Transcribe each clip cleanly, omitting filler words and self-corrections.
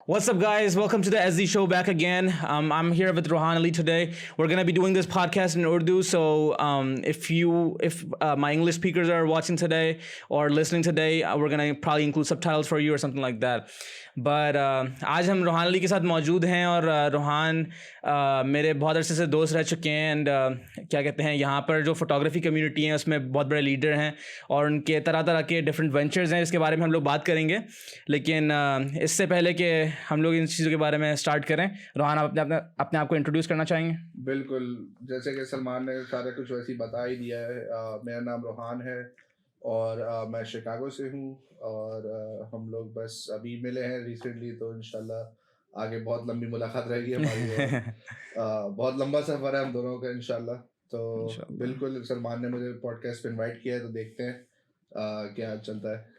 What's up, guys? Welcome to the SD show back again. I'm here with Rohaan Ali today. We're gonna be doing this podcast in Urdu. So if my English speakers are watching today or listening today, we're gonna probably include subtitles for you or something like that. But आज हम रोहान अली के साथ मौजूद हैं और रोहान मेरे बहुत अरसे से दोस्त रह चुके हैं एंड क्या कहते हैं यहाँ पर जो फोटोग्राफी कम्युनिटी है उसमें बहुत बड़े लीडर हैं और उनके तरह तरह के डिफरेंट वेंचर्स हैं. इसके बारे में हम लोग बात करेंगे. लेकिन इससे पहले कि हम लोग इन चीज़ों के बारे में स्टार्ट करें, रोहान आप अपने आप को इंट्रोड्यूस करना चाहेंगे? बिल्कुल, जैसे कि सलमान ने सारा कुछ वैसे ही बता ही दिया है. मेरा नाम रोहान है और मैं शिकागो से हूँ और हम लोग बस अभी मिले हैं रिसेंटली, तो इंशाल्लाह आगे बहुत लंबी मुलाकात रहेगी हमारी. बहुत लंबा सफ़र है हम दोनों का इंशाल्लाह. तो बिल्कुल सलमान ने मुझे पॉडकास्ट पे इनवाइट किया है, तो देखते हैं क्या चलता है.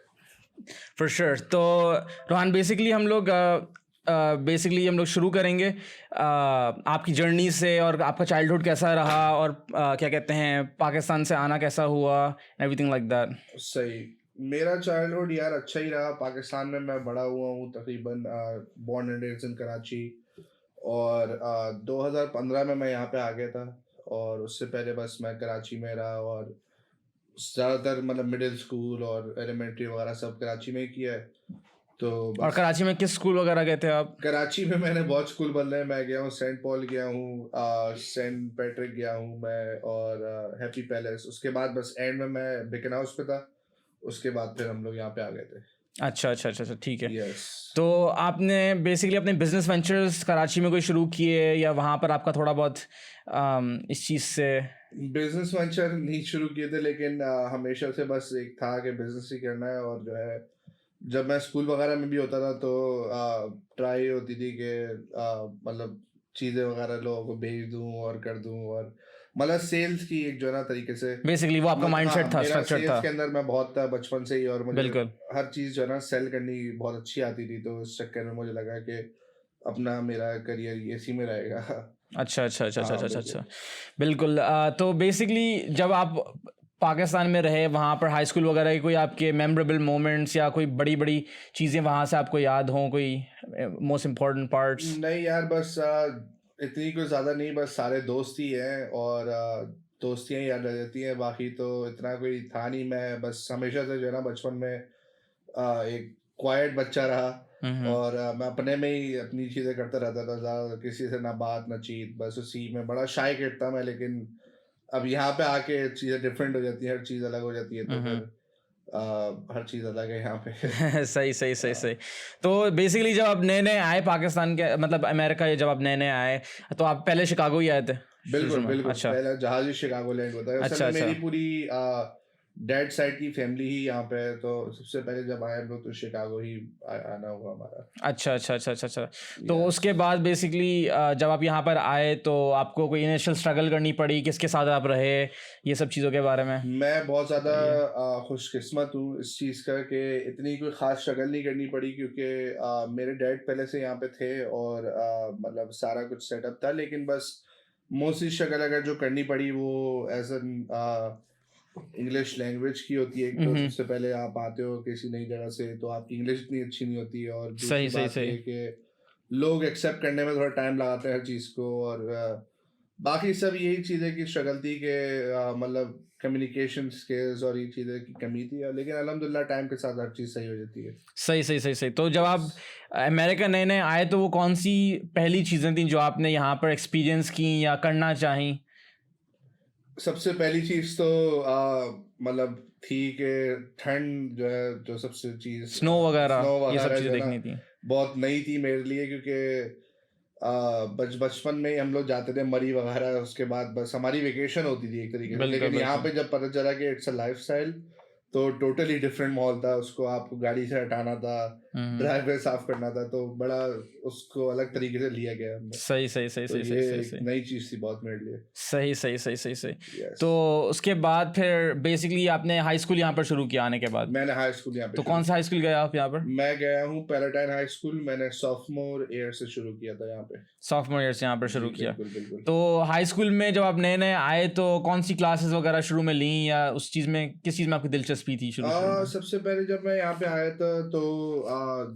For sure. तो रोहान बेसिकली हम लोग शुरू करेंगे आपकी जर्नी से और आपका चाइल्डहुड कैसा रहा और क्या कहते हैं पाकिस्तान से आना कैसा हुआ, एवरीथिंग लाइक दैट. सही. मेरा चाइल्डहुड यार अच्छा ही रहा. पाकिस्तान में मैं बड़ा हुआ हूँ तकरीबन, born and raised in Karachi, और 2015 में मैं यहाँ पे आ गया था. और उससे पहले बस मैं कराची में रहा और ज़्यादातर मतलब मिडिल स्कूल और एलिमेंट्री वगैरह सब कराची में ही किया है. तो और कराची में किस स्कूल वगैरह गए थे आप? कराची में मैंने बहुत स्कूल बदले हैं. मैं गया हूँ सेंट पॉल गया हूँ, सेंट पैट्रिक गया हूँ मैं, और हैप्पी पैलेस. उसके बाद बस एंड में मैं बिकन हाउस पे था. उसके बाद फिर हम लोग यहाँ पे आ गए थे. अच्छा, ठीक है. यस. तो आपने बेसिकली अपने बिजनेस वेंचर्स कराची में कोई शुरू किए या वहाँ पर आपका थोड़ा बहुत इस चीज़ से? बिजनेस वेंचर नहीं शुरू किए थे, लेकिन हमेशा से बस एक था कि बिजनेस ही करना है. और जो है जब मैं स्कूल वगैरह में भी होता था तो ट्राई होती थी कि मतलब चीज़ें वगैरह लोगों को भेज दूं और कर दूं, और मतलब सेल्स की एक जो है ना तरीके से बेसिकली वो आपका माइंडसेट था, स्ट्रक्चर था. के अंदर मैं बहुत था बचपन से ही, और मुझे बिल्कुल हर चीज़ जो है ना सेल करनी बहुत अच्छी आती थी. तो इस चक्कर में मुझे लगा कि अपना मेरा करियर इसी में रहेगा. अच्छा. बिल्कुल. तो बेसिकली जब आप पाकिस्तान में रहे वहाँ पर हाई स्कूल वगैरह की कोई आपके मेमोरेबल मोमेंट्स या कोई बड़ी बड़ी चीज़ें वहाँ से आपको याद हों, कोई मोस्ट इम्पॉर्टेंट पार्ट्स? नहीं यार, बस इतनी कोई ज़्यादा नहीं. बस सारे दोस्त ही हैं और दोस्तियाँ ही याद रह जाती हैं. बाकी तो इतना कोई था नहीं. मैं बस हमेशा से जो है ना बचपन में एक क्वाइट बच्चा रहा और मैं अपने में ही अपनी चीज़ें करता रहता था. ज़्यादा किसी से ना बात ना चीत, बस उसी में बड़ा शाय किड था मैं. लेकिन अब यहाँ पे आके चीज़ें डिफरेंट हो जाती हैं, हर चीज़ अलग हो जाती है. तो फिर हर चीज़ अलग है यहाँ पे. सही. तो बेसिकली जब आप नए नए आए पाकिस्तान के मतलब अमेरिका, जब आप नए नए आए तो आप पहले शिकागो ही आए थे? बिल्कुल. अच्छा. पहला जहाज ही शिकागो लैंड होता है. अच्छा. मेरी पूरी डैड साइड की फैमिली ही यहाँ पे है, तो सबसे पहले जब आए हम लोग तो शिकागो ही आना हुआ हमारा. अच्छा. तो उसके बाद बेसिकली जब आप यहाँ पर आए तो आपको कोई इनिशियल स्ट्रगल करनी पड़ी? किसके साथ आप रहे, ये सब चीज़ों के बारे में? मैं बहुत ज़्यादा खुशकिस्मत हूँ इस चीज़ का कि इतनी कोई ख़ास स्ट्रगल नहीं करनी पड़ी, क्योंकि मेरे डैड पहले से यहाँ पे थे और मतलब सारा कुछ सेटअप था. लेकिन बस मोस्टली स्ट्रगल अगर जो करनी पड़ी वो एज एन इंग्लिश लैंग्वेज की होती है. तो सबसे पहले आप आते हो किसी नई जगह से, तो आपकी इंग्लिश इतनी अच्छी नहीं होती है. और दूसरी बात ये कि लोग एक्सेप्ट करने में थोड़ा टाइम लगाते हैं हर चीज़ को. और बाकी सब यही चीज़ें की स्ट्रगल थी कि मतलब कम्युनिकेशन स्किल्स और ये चीज़ें की कमी थी. लेकिन अल्हम्दुलिल्लाह टाइम के साथ हर चीज़ सही हो जाती है. सही. तो जब आप अमेरिका नए नए आए तो वो कौन सी पहली चीज़ें थी जो आपने यहाँ पर एक्सपीरियंस की या करना चाही? सबसे पहली चीज़ तो मतलब थी कि ठंड जो है, जो सबसे चीज़ स्नो वगैरह ये सब चीज़ें देखनी थी. बहुत नई थी मेरे लिए, क्योंकि बचपन में ही हम लोग जाते थे मरी वगैरह. उसके बाद बस हमारी वेकेशन होती थी एक तरीके से. लेकिन यहाँ पे जब पता चला कि इट्स अ लाइफस्टाइल, तो टोटली डिफरेंट माहौल था. उसको आपको गाड़ी से हटाना था, ड्राइववे साफ करना था, तो बड़ा उसको अलग तरीके से लिया गया. सही. नई चीज़ थी बहुत मेरे लिए. सही. तो उसके बाद फिर बेसिकली आपने हाई स्कूल यहाँ पर शुरू किया आने के बाद? मैंने हाई स्कूल यहाँ पे. तो कौन सा हाई स्कूल गया आप यहाँ पर? मैं गया हूँ पैराडाइन हाई स्कूल. मैंने सॉफ्टमोर ईयर से शुरू किया था यहाँ पे. सॉफ्टमोर ईयर से यहाँ पर शुरू किया. बिल्कुल. तो हाई स्कूल में जब आप नए नए आए तो कौन सी क्लासेस वगैरह शुरू में ली, या उस चीज़ में किस चीज़ में आपकी दिलचस्पी थी शुरू? सबसे पहले जब मैं यहाँ पे आया था तो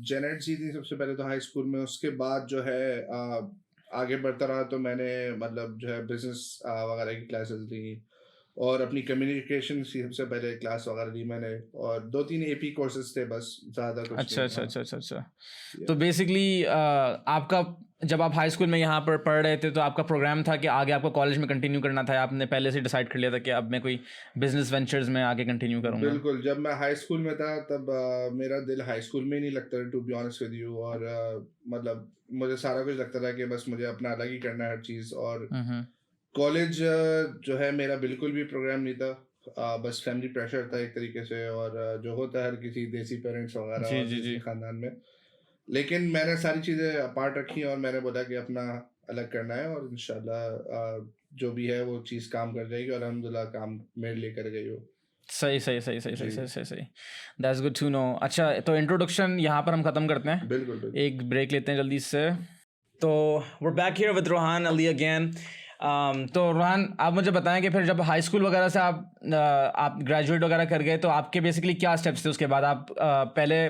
जेनेट सी थी सबसे पहले तो हाई स्कूल में, उसके बाद जो है आगे बढ़ता रहा तो मैंने मतलब जो है बिजनेस वगैरह की क्लासेस ली और अपनी कम्युनिकेशन की सबसे पहले क्लास वगैरह ली मैंने, और 2-3 एपी कोर्सेज थे बस, ज़्यादा कुछ अच्छा नहीं। अच्छा हाँ अच्छा अच्छा अच्छा। yeah. तो बेसिकली आपका जब आप हाई स्कूल में यहाँ पर पढ़ रहे थे तो आपका प्रोग्राम था कि आगे आपको कॉलेज में कंटिन्यू करना था, आपने पहले से डिसाइड कर लिया था कि अब मैं कोई बिजनेस वेंचर्स में आगे कंटिन्यू करूँगा? बिल्कुल, जब मैं हाई स्कूल में था तब मेरा दिल हाई स्कूल में ही नहीं लगता था, to be honest with you, और मतलब मुझे सारा कुछ लगता था कि बस मुझे अपना अलग ही करना है हर चीज़, और कॉलेज जो है मेरा बिल्कुल भी प्रोग्राम नहीं था। बस फैमिली प्रेशर था एक तरीके से, और जो होता है हर किसी देसी पेरेंट्स वगैरह जी और जी देसी जी। खानदान में। लेकिन मैंने सारी चीज़ें अपार्ट रखी और मैंने बोला कि अपना अलग करना है, और इंशाल्लाह जो भी है वो चीज़ काम कर जाएगी, और अल्हम्दुलिल्लाह काम मेरे लिए कर गई हो। सही सही सही सही सही जी सही सही सही। That's good to know. अच्छा, तो इंट्रोडक्शन यहाँ पर हम ख़त्म करते हैं, बिल्कुल बिल्कुल। एक ब्रेक लेते हैं जल्दी से। तो we're back here with Rohan Ali again. तो रोहान, आप मुझे बताएं कि फिर जब हाई स्कूल वगैरह से आप ग्रेजुएट वगैरह कर गए तो आपके बेसिकली क्या स्टेप्स थे उसके बाद? आप पहले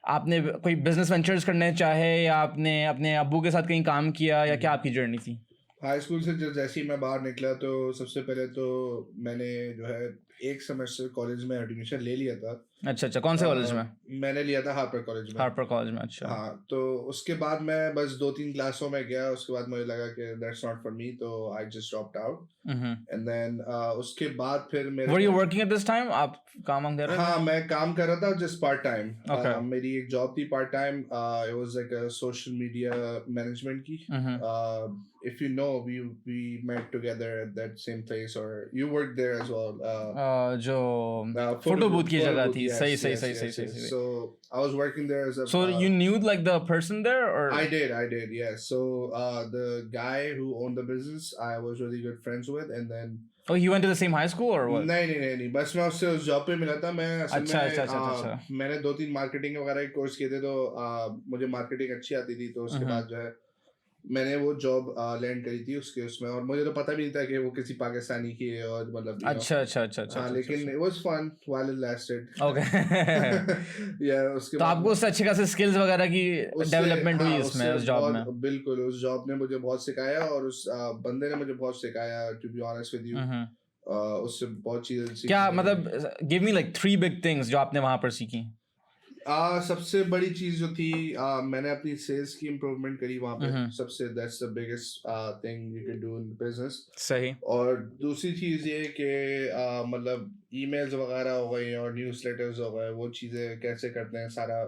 आपने कोई बिजनेस वेंचर्स करने चाहे या आपने अपने अब्बू के साथ कहीं काम किया, या क्या आपकी जर्नी थी? हाई स्कूल से जैसे ही मैं बाहर निकला तो सबसे पहले तो मैंने जो है एक सेमेस्टर कॉलेज में एडमिशन ले लिया था। अच्छा अच्छा, कौन से कॉलेज में? मैंने लिया था हार्पर कॉलेज में। हार्पर कॉलेज में, अच्छा। हाँ, तो उसके बाद मैं बस 2-3 क्लासों में गया, उसके बाद मुझे लगा कि दैट्स नॉट फॉर मी, तो I just dropped out. And then उसके बाद फिर मेरे वर यू को वर्किंग एट दिस टाइम? आप काम कर रहे थे? हाँ, मैं काम कर रहा था जस्ट पार्ट टाइम। Okay. मेरी एक जॉब थी part time, it was like a social media management की। If you know, we met together at that same place, और you work there as well. जो फोटो बूथ की जगह थी। Yes, सही सही yes, सही yes, सही सही yes. सही। So I was working there as a. So you knew like the person there, or? I did, yes. So the guy who owned the business, I was really good friends with, and then. Oh, he went to the same high school or what? नहीं, बस मैं उससे उस job पे मिला था। मैं असल अच्छा में अच्छा अच्छा अच्छा। मैंने 2-3 मार्केटिंग वगैरह के कोर्स किए थे, तो मुझे मार्केटिंग अच्छी आती थी, तो उसके बाद जो है मैंने वो जॉब लैंड करी थी उसके उसमें, और मुझे तो पता भी नहीं था कि वो किसी पाकिस्तानी की है, और मतलब अच्छा अच्छा अच्छा अच्छा। हाँ, लेकिन it was fun while it lasted. Okay. Yeah, उसके तो बाद आपको उससे अच्छे खासे स्किल्स वगैरह की डेवलपमेंट हुई इसमें, उस जॉब में? बिल्कुल, उस जॉब ने मुझे बहुत सिखाया, और उस बंदे ने मुझे बहुत सिखाया, to be honest with you. उससे बहुत चीजें सीखी। क्या मतलब, give me like 3 big things जो आपने वहां पर सीखी। सबसे बड़ी चीज जो थी, मैंने अपनी सेल्स की इम्प्रूवमेंट करी वहाँ पे। सबसे that's the biggest thing you can do in business. सही। और दूसरी चीज ये कि मतलब ईमेल्स वगैरह हो गई और न्यूज़लेटर्स हो गए, वो चीज़ें कैसे करते हैं, सारा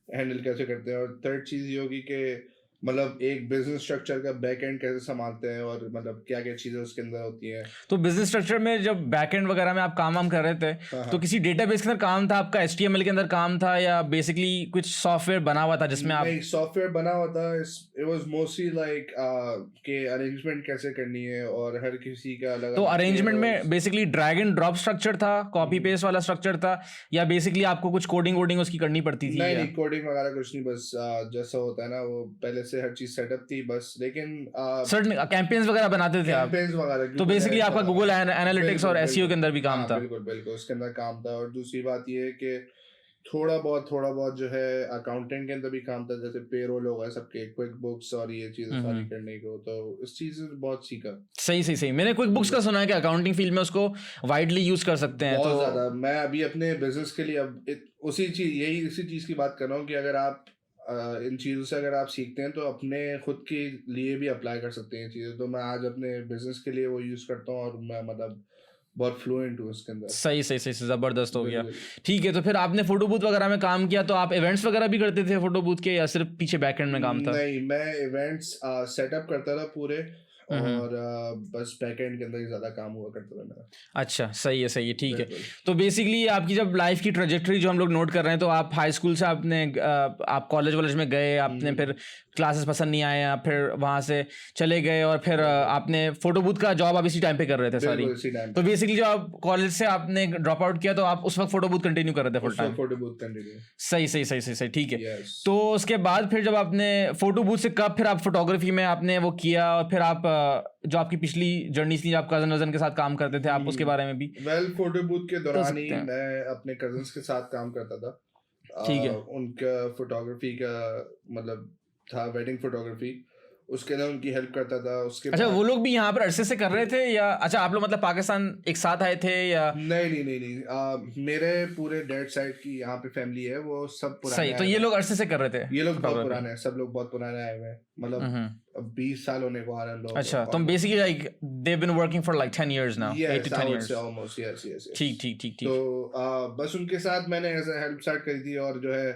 हैंडल कैसे करते हैं। और थर्ड चीज़ ये होगी कि मतलब एक बिजनेस स्ट्रक्चर का बैक एंड कैसे संभालते हैं, और मतलब क्या क्या चीज़ें उसके अंदर होती हैं। तो बिजनेस स्ट्रक्चर में जब बैक एंड वगैरह में आप काम कर रहे थे, तो किसी डेटाबेस के अंदर काम था आपका, HTML के अंदर काम था, या बेसिकली कुछ सॉफ्टवेयर बना हुआ था जिसमें आप? नहीं, सॉफ्टवेयर बना हुआ था। इट वाज मोस्टली लाइक के अरेंजमेंट कैसे करनी है, और हर किसी का अलग। तो अरेंजमेंट में basically drag and drop structure था, कॉपी पेस्ट वाला स्ट्रक्चर था, या बेसिकली आपको कुछ कोडिंग उसकी करनी पड़ती थी? नहीं, कोडिंग वगैरह कुछ नहीं, बस जैसा होता है ना, वो पहले से हर चीज सेटअप थी बस। लेकिन सर्टेन कैंपेन्स वगैरैह बनाते थे आप? कैंपेन्स वगैरह, तो बेसिकली आपका गूगल एनालिटिक्स और SEO के अंदर भी काम था? बिल्कुल उसके अंदर काम था। और दूसरी बात ये है कि थोड़ा बहुत जो है अकाउंटेंट के अंदर भी काम था, जैसे पेरोल होगा सबके, क्विक बुक्स और ये चीजें सारी करने को, तो इस चीज से बहुत सीखा। सही। मैंने क्विक बुक्स का सुना है कि अकाउंटिंग फील्ड में उसको वाइडली यूज कर सकते हैं। बहुत तो ज्यादा। मैं अभी अपने बिजनेस के लिए अब इसी चीज की बात कर रहा हूँ कि अगर आप इन चीज़ों से अगर आप सीखते हैं तो अपने खुद के लिए भी अप्लाई कर सकते हैं चीज़ें। तो मैं आज अपने बिजनेस के लिए वो यूज़ करता हूँ, और मैं मतलब बहुत फ्लुएंट हूँ उसके अंदर। सही ज़बरदस्त हो गया। ठीक है, तो फिर आपने फोटो बूथ वगैरह में काम किया, तो आप इवेंट्स वगैरह भी करते थे फोटो बूथ के, या सिर्फ पीछे बैकएंड में काम था? नहीं, मैं इवेंट्स सेटअप करता था पूरे, और बस बैकएंड के अंदर ही ज़्यादा काम हुआ करता था मेरा। अच्छा, सही है, ठीक है। तो बेसिकली आपकी जब लाइफ की ट्रेजेक्टरी जो हम लोग नोट कर रहे हैं, तो आप हाई स्कूल से आप कॉलेज में गए, आपने फिर क्लासेस पसंद नहीं आए, आप फिर वहाँ से चले गए, और फिर आपने फोटो बूथ का जॉब आप इसी टाइम पे कर रहे थे सारी? तो बेसिकली जब आप कॉलेज से आपने ड्रॉप आउट किया, तो आप उस वक्त फोटो बूथ कंटिन्यू कर रहे थे full time? Photo booth continue. सही, ठीक है। तो उसके बाद फिर जब आपने फोटो बूथ से कब फिर आप फोटोग्राफी में आपने वो किया, और फिर आप जो आपकी पिछली जर्नी थी, आप कजन के साथ काम करते थे, आप उसके बारे में भी? फोटो बूथ के दौरान ही मैं अपने कजन्स के साथ काम करता था। ठीक है। उनका फोटोग्राफी का मतलब था, वेडिंग फोटोग्राफी, उसके लिए उनकी हेल्प करता था। उसके अच्छा, बाद वो लोग भी यहाँ पर अरसे से कर रहे थे या अच्छा आप लोग मतलब पाकिस्तान एक साथ आए थे या? नहीं, मेरे पूरे डैड साइड की यहाँ पे फैमिली है, वो सब पुराने सही, तो आए ये हुए हैं। लोग अरसे से कर रहे थे ये लोग बहुत फोटोग्राफी? पुराने हैं, सब लोग बहुत पुराने आए हुए हैं, मतलब अब 20 साल होने को आ रहे हैं लोग अच्छा, तो almost. Basically like they been working for like 10 years now, 8 Yes, to I 10 would years. say almost, yes. ठीक ठीक ठीक तो ठीक। बस उनके साथ मैंने ऐसे हेल्प स्टार्ट करी थी, और जो है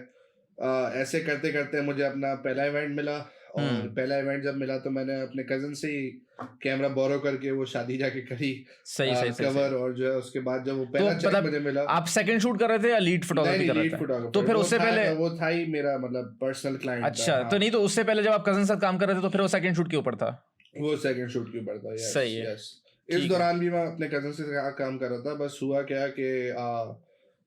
ऐसे करते करते मुझे अपना पहला इवेंट मिला। और पहला इवेंट जब मिला तो मैंने अपने कजन से ही कैमरा बोरो करके वो शादी जाके करी, सही कवर। और जो है उसके बाद जब वो तो पहला चेक मतलब मुझे मिला, आप सेकंड शूट कर रहे थे या लीड फोटोग्राफी नहीं कर रहे लीड थे? तो फोटोग्राफर फिर वो उससे था, पहले वो था ही मेरा मतलब पर्सनल क्लाइंट था। अच्छा, हाँ, तो नहीं, तो उससे पहले जब आप कजन के साथ काम कर रहे थे तो फिर वो सेकंड शूट के ऊपर था? वो सेकंड शूट के ऊपर था। यस सही है, यस। इस ठीक है। दौरान भी मैं अपने कजन से काम कर रहा था। बस हुआ क्या कि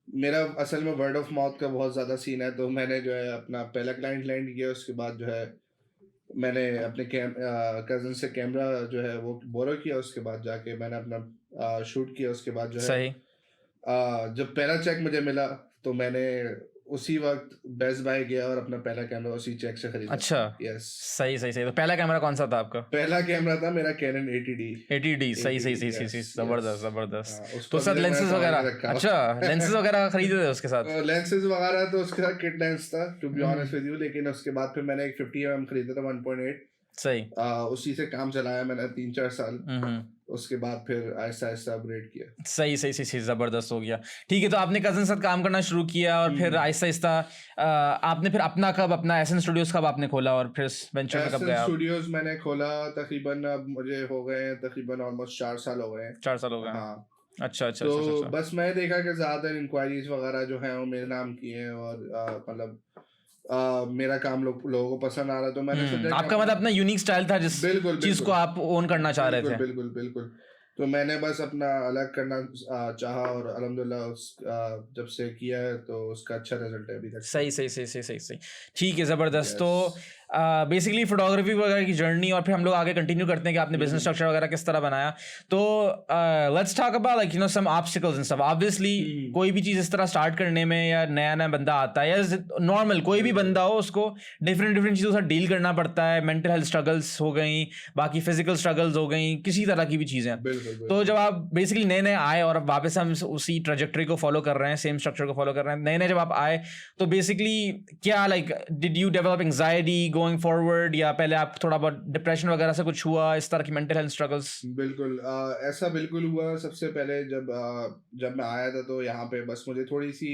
मेरा असल में वर्ड ऑफ माउथ का बहुत ज़्यादा सीन है, तो मैंने जो है अपना पहला क्लाइंट लैंड किया। उसके बाद जो है मैंने अपने कजन से कैमरा जो है वो बोरो किया। उसके बाद जाके मैंने अपना शूट किया। उसके बाद जो है सही जब पहला चेक मुझे मिला तो मैंने उसी वक्त बेस्ट बाय गया और अपना पहला कैमरा उसी चेक से खरीदा। अच्छा, यस, सही। तो पहला कैमरा कौन सा था आपका? पहला कैमरा था मेरा कैनन 80D। 80D, सही, यस जबरदस्त। यस, तो उसको साथ अभी तक मैंने लेंसेज संभाल के वगैरह, रखा। अच्छा लेंसेज वगैरह खरीदे थे उसके साथ? लेंसेज वगैरह तो उसके साथ किट लेंस था, to be honest with you. लेकिन उसके बाद फिर मैंने एक 50mm खरीदा था 1.8। सही। उसी से काम चलाया मैंने 3-4 साल। उसके बाद फिर आहिस्ता आहिस्ता अपग्रेड किया। सही, जबरदस्त हो गया। ठीक है, तो आपने कजन के साथ काम करना शुरू किया और फिर आहिस्ता आहिस्ता आपने फिर अपना एसन स्टूडियोज कब आपने खोला और फिर इस वेंचर में कब एसन गए आप? स्टूडियोज मैंने खोला तकरीबन, अब मुझे हो गए हैं तकरीबन ऑलमोस्ट 4 साल हो गए हैं। 4 साल हो गए? हाँ, अच्छा। तो बस मैं देखा कि ज़्यादातर इंक्वायरीज वगैरह जो हैं वो मेरे नाम की हैं, और मतलब मेरा काम लोगों को पसंद आ रहा, तो मैंने सोचा कि आपका मतलब अपना यूनिक स्टाइल था जिस बिल्कुल चीज को आप ओन करना चाह रहे थे? बिल्कुल। तो मैंने बस अपना अलग करना चाहा, और अल्हम्दुलिल्लाह जब से किया है तो उसका अच्छा रिजल्ट है अभी तक। सही। ठीक है, जबरदस्त। तो बेसिकली फोटोग्राफी वगैरह की जर्नी, और फिर हम लोग आगे कंटिन्यू करते हैं कि आपने बिजनेस स्ट्रक्चर वगैरह किस तरह बनाया। तो let's talk about like some obstacles and stuff. Obviously कोई भी चीज़ इस तरह स्टार्ट करने में, या नया बंदा आता है या नॉर्मल कोई भी बंदा हो, उसको डिफरेंट चीज़ों से डील करना पड़ता है। मेंटल हेल्थ स्ट्रगल्स हो गई, बाकी फिजिकल स्ट्रगल्स हो गई, किसी तरह की भी चीज़ें। तो जब आप बेसिकली नए आए और अब वापस हम उसी ट्रेजेक्टरी को फॉलो कर रहे हैं, सेम स्ट्रक्चर को फॉलो कर रहे हैं, नए जब आप आए तो बेसिकली क्या like did you develop anxiety going forward, या पहले आप थोड़ा बहुत डिप्रेशन वगैरह से कुछ हुआ, इस तरह की मेंटल हेल्थ स्ट्रगल्स? बिल्कुल, ऐसा बिल्कुल हुआ। सबसे पहले जब मैं आया था तो यहाँ पे बस मुझे थोड़ी सी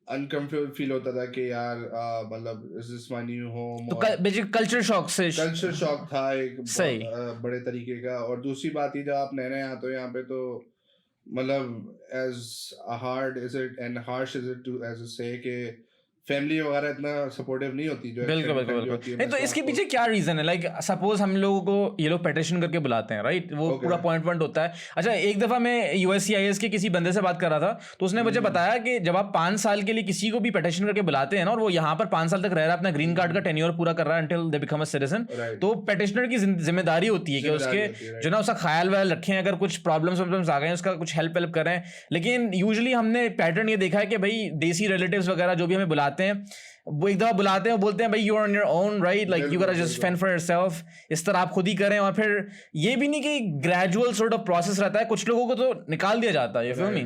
अनकंफर्टेबल फील होता था कि यार मतलब is this my new home. तो बेसिक कल्चर शॉक था एक सही। बड़े तरीके का। और दूसरी बात ये, जब आप नए आते हो यहाँ पे तो मतलब as hard is it and harsh is it to as से कि फैमिली वगैरह इतना सपोर्टिव नहीं होती जो बिल्कुल। नहीं, तो इसके पीछे क्या रीजन है? लाइक सपोज हम लोगों को ये लोग पेटिशन करके बुलाते हैं, राइट? वो पूरा पॉइंट होता है। अच्छा, एक दफा मैं USCIS के किसी बंदे से बात कर रहा था, तो उसने मुझे बताया कि जब आप 5 साल के लिए किसी को भी पेटिशन करके बुलाते हैं ना, और वो यहाँ पर 5 साल तक रह रहा है, अपना ग्रीन कार्ड का टेन्योर पूरा कर रहा है until they become a citizen, तो पेटिशनर की जिम्मेदारी होती है कि उसके जो ना उसका ख्याल व्याल रखें, अगर कुछ प्रॉब्लम्स आ गए उसका कुछ हेल्प करें। लेकिन यूजुअली हमने पैटर्न ये देखा है कि भाई देसी रिलेटिव्स वगैरह जो भी हमें बुलाते हैं, वो एक दफा बुलाते हैं, बोलते हैं भाई you are on your own, right? Like you gotta just fend for yourself, इस तरह आप खुद ही करें। और फिर ये भी नहीं कि ग्रेजुअल सॉर्ट ऑफ प्रोसेस रहता है, कुछ लोगों को तो निकाल दिया जाता है, you feel me?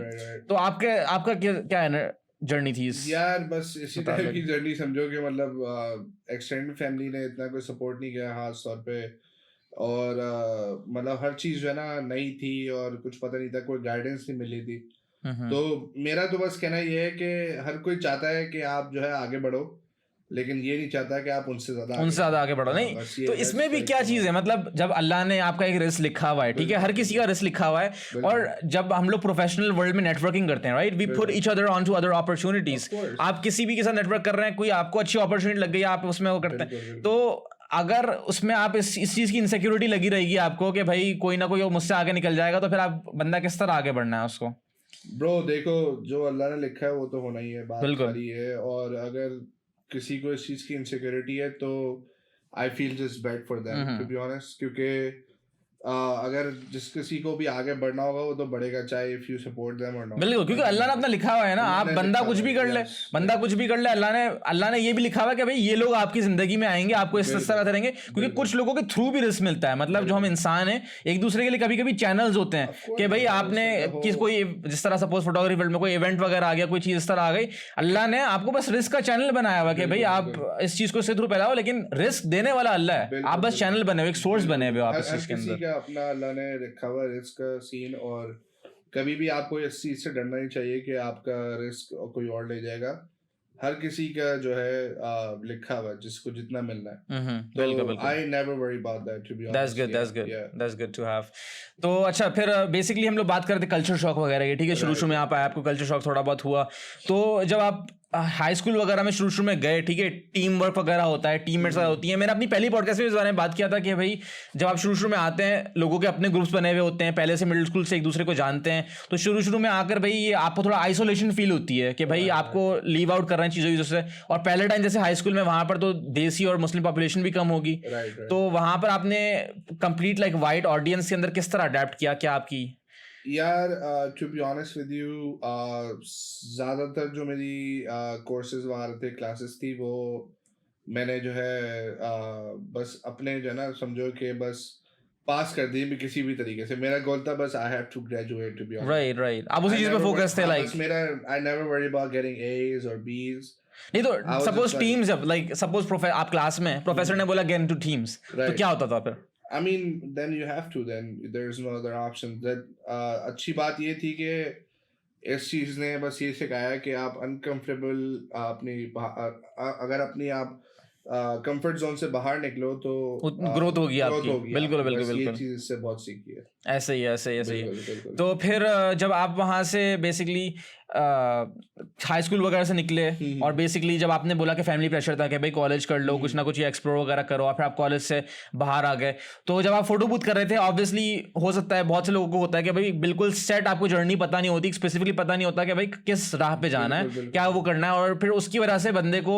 तो आपका क्या है जर्नी थी यार? बस इसी टाइप की जर्नी समझो कि मतलब एक्सटेंडेड फैमिली ने इतना कोई सपोर्ट नहीं किया खास तौर पे, और मतलब हर चीज़ जो है ना नई थी और कुछ पता नहीं था, कोई गाइडेंस नहीं मिली थी। तो मेरा तो बस कहना ये है कि हर कोई चाहता है कि आप जो है आगे बढ़ो, लेकिन ये नहीं चाहता कि आप उनसे ज़्यादा आगे बढ़ो। नहीं, तो इसमें भी क्या चीज़ है, मतलब जब अल्लाह ने आपका एक रिस्क लिखा हुआ है, ठीक है, हर किसी का रिस्क लिखा हुआ है, और जब हम लोग प्रोफेशनल वर्ल्ड में नेटवर्किंग करते हैं, right, we put each other on to other opportunities. आप किसी भी के साथ नेटवर्क कर रहे हैं, कोई आपको अच्छी अपॉर्चुनिटी लग गई, आप उसमें वो करते हैं, तो अगर उसमें आप इस चीज़ की इनसिक्योरिटी लगी रहेगी आपको कि भाई कोई ना कोई मुझसे आगे निकल जाएगा, तो फिर आप बंदा किस तरह आगे बढ़ना है उसको? ब्रो देखो, जो अल्लाह ने लिखा है वो तो होना ही है, बात सारी है। और अगर किसी को इस चीज़ की इनसिक्योरिटी है तो I feel just bad for them, to be honest, क्योंकि अगर जिस किसी को भी आगे बढ़ना होगा वो तो बढ़ेगा, चाहे इफ यू सपोर्ट देम और नॉट। बिल्कुल, क्योंकि अल्लाह ने अपना लिखा हुआ है ना, आप बंदा कुछ भी कर ले, बंदा कुछ भी कर ले, अल्लाह ने ये भी लिखा हुआ है कि भाई ये लोग आपकी जिंदगी में आएंगे, आपको इस तरह से रहेंगे, क्योंकि कुछ लोगों के थ्रू भी रिस्क मिलता है, मतलब जो हम इंसान हैं एक दूसरे के लिए कभी कभी चैनल्स होते हैं कि भाई आपने कोई जिस तरह सपोज फोटोग्राफी फील्ड में कोई इवेंट वगैरह आ गया, कोई चीज इस तरह आ गई, अल्लाह ने आपको बस रिस्क का चैनल बनाया हुआ कि भाई आप इस चीज को इसके थ्रू फैलाओ, लेकिन रिस्क देने वाला अल्लाह है, आप बस चैनल बने हुए, एक सोर्स बने हुए आप इस चीज के अंदर। अपना अल्लाह ने रखा हुआ रिस्क का सीन, और कभी भी आपको इस चीज से डरना नहीं चाहिए कि आपका रिस्क कोई और ले जाएगा। हर किसी का जो है लिखा हुआ जिसको जितना मिलना है, तो I never worry about that, to be honest. That's good to have. तो अच्छा, फिर बेसिकली हम लोग बात करते कल्चर शॉक वगैरह की, ठीक है, शुरू में आप आए, आपको कल्चर शॉक थोड़ा बहुत हुआ, तो जब आप हाई स्कूल वगैरह में शुरू में गए, ठीक है, टीम वर्क वगैरह होता है, टीममेट्स वगैरह होती है, मैंने अपनी पहली पॉडकास्ट में इस बारे में बात किया था कि भाई जब आप शुरू में आते हैं, लोगों के अपने ग्रुप्स बने हुए होते हैं, पहले से मिडिल स्कूल से एक दूसरे को जानते हैं, तो शुरू में आकर भाई ये आपको थोड़ा आइसोलेशन फील होती है कि भाई आपको लीव आउट कर रहे हैं चीज़ों से, और पहले टाइम जैसे हाई स्कूल में वहाँ पर तो देसी और मुस्लिम पॉपुलेशन भी कम होगी, तो वहाँ पर आपने कंप्लीट लाइक वाइट ऑडियंस के अंदर किस तरह अडेप्ट किया, क्या आपकी? यार to be honest with you, ज़्यादातर जो मेरी कोर्सेज वगैरह थे, क्लासेस थी, वो मैंने जो है बस अपने जो है ना, समझो कि बस पास कर दी भी किसी भी तरीके से। मेरा गोल था बस I have to graduate, to be honest. Right, आप उसी चीज़ पे फोकस थे, लाइक मेरा I never worry about getting A's और बीज। नहीं तो सपोज टीम्स, जब लाइक सपोज आप क्लास में प्रोफेसर ने बोला गेट इनटू टीम्स, तो क्या होता था फिर? I mean, then you have to. Then there is no other option. That अच्छी बात ये थी कि इस चीज़ ने बस ये सिखाया कि आप अनकम्फर्टेबल अपनी अगर अपनी आप कंफर्ट जोन से बाहर निकलो तो ग्रोथ होगी आपकी। बिल्कुल ये चीज़ इससे बहुत सीखी है। ऐसे ही। तो फिर जब आप वहाँ से बेसिकली हाई स्कूल वगैरह से निकले, और बेसिकली जब आपने बोला कि फैमिली प्रेशर था कि भाई कॉलेज कर लो, कुछ ना कुछ एक्सप्लोर वगैरह करो, और फिर आप कॉलेज से बाहर आ गए, तो जब आप फोटो बूथ कर रहे थे, ऑब्वियसली हो सकता है बहुत से लोगों को होता है कि भाई बिल्कुल सेट आपको जर्नी पता नहीं होती, स्पेसिफिकली पता नहीं होता कि भाई किस राह पे जाना है, क्या वो करना है, और फिर उसकी वजह से बंदे को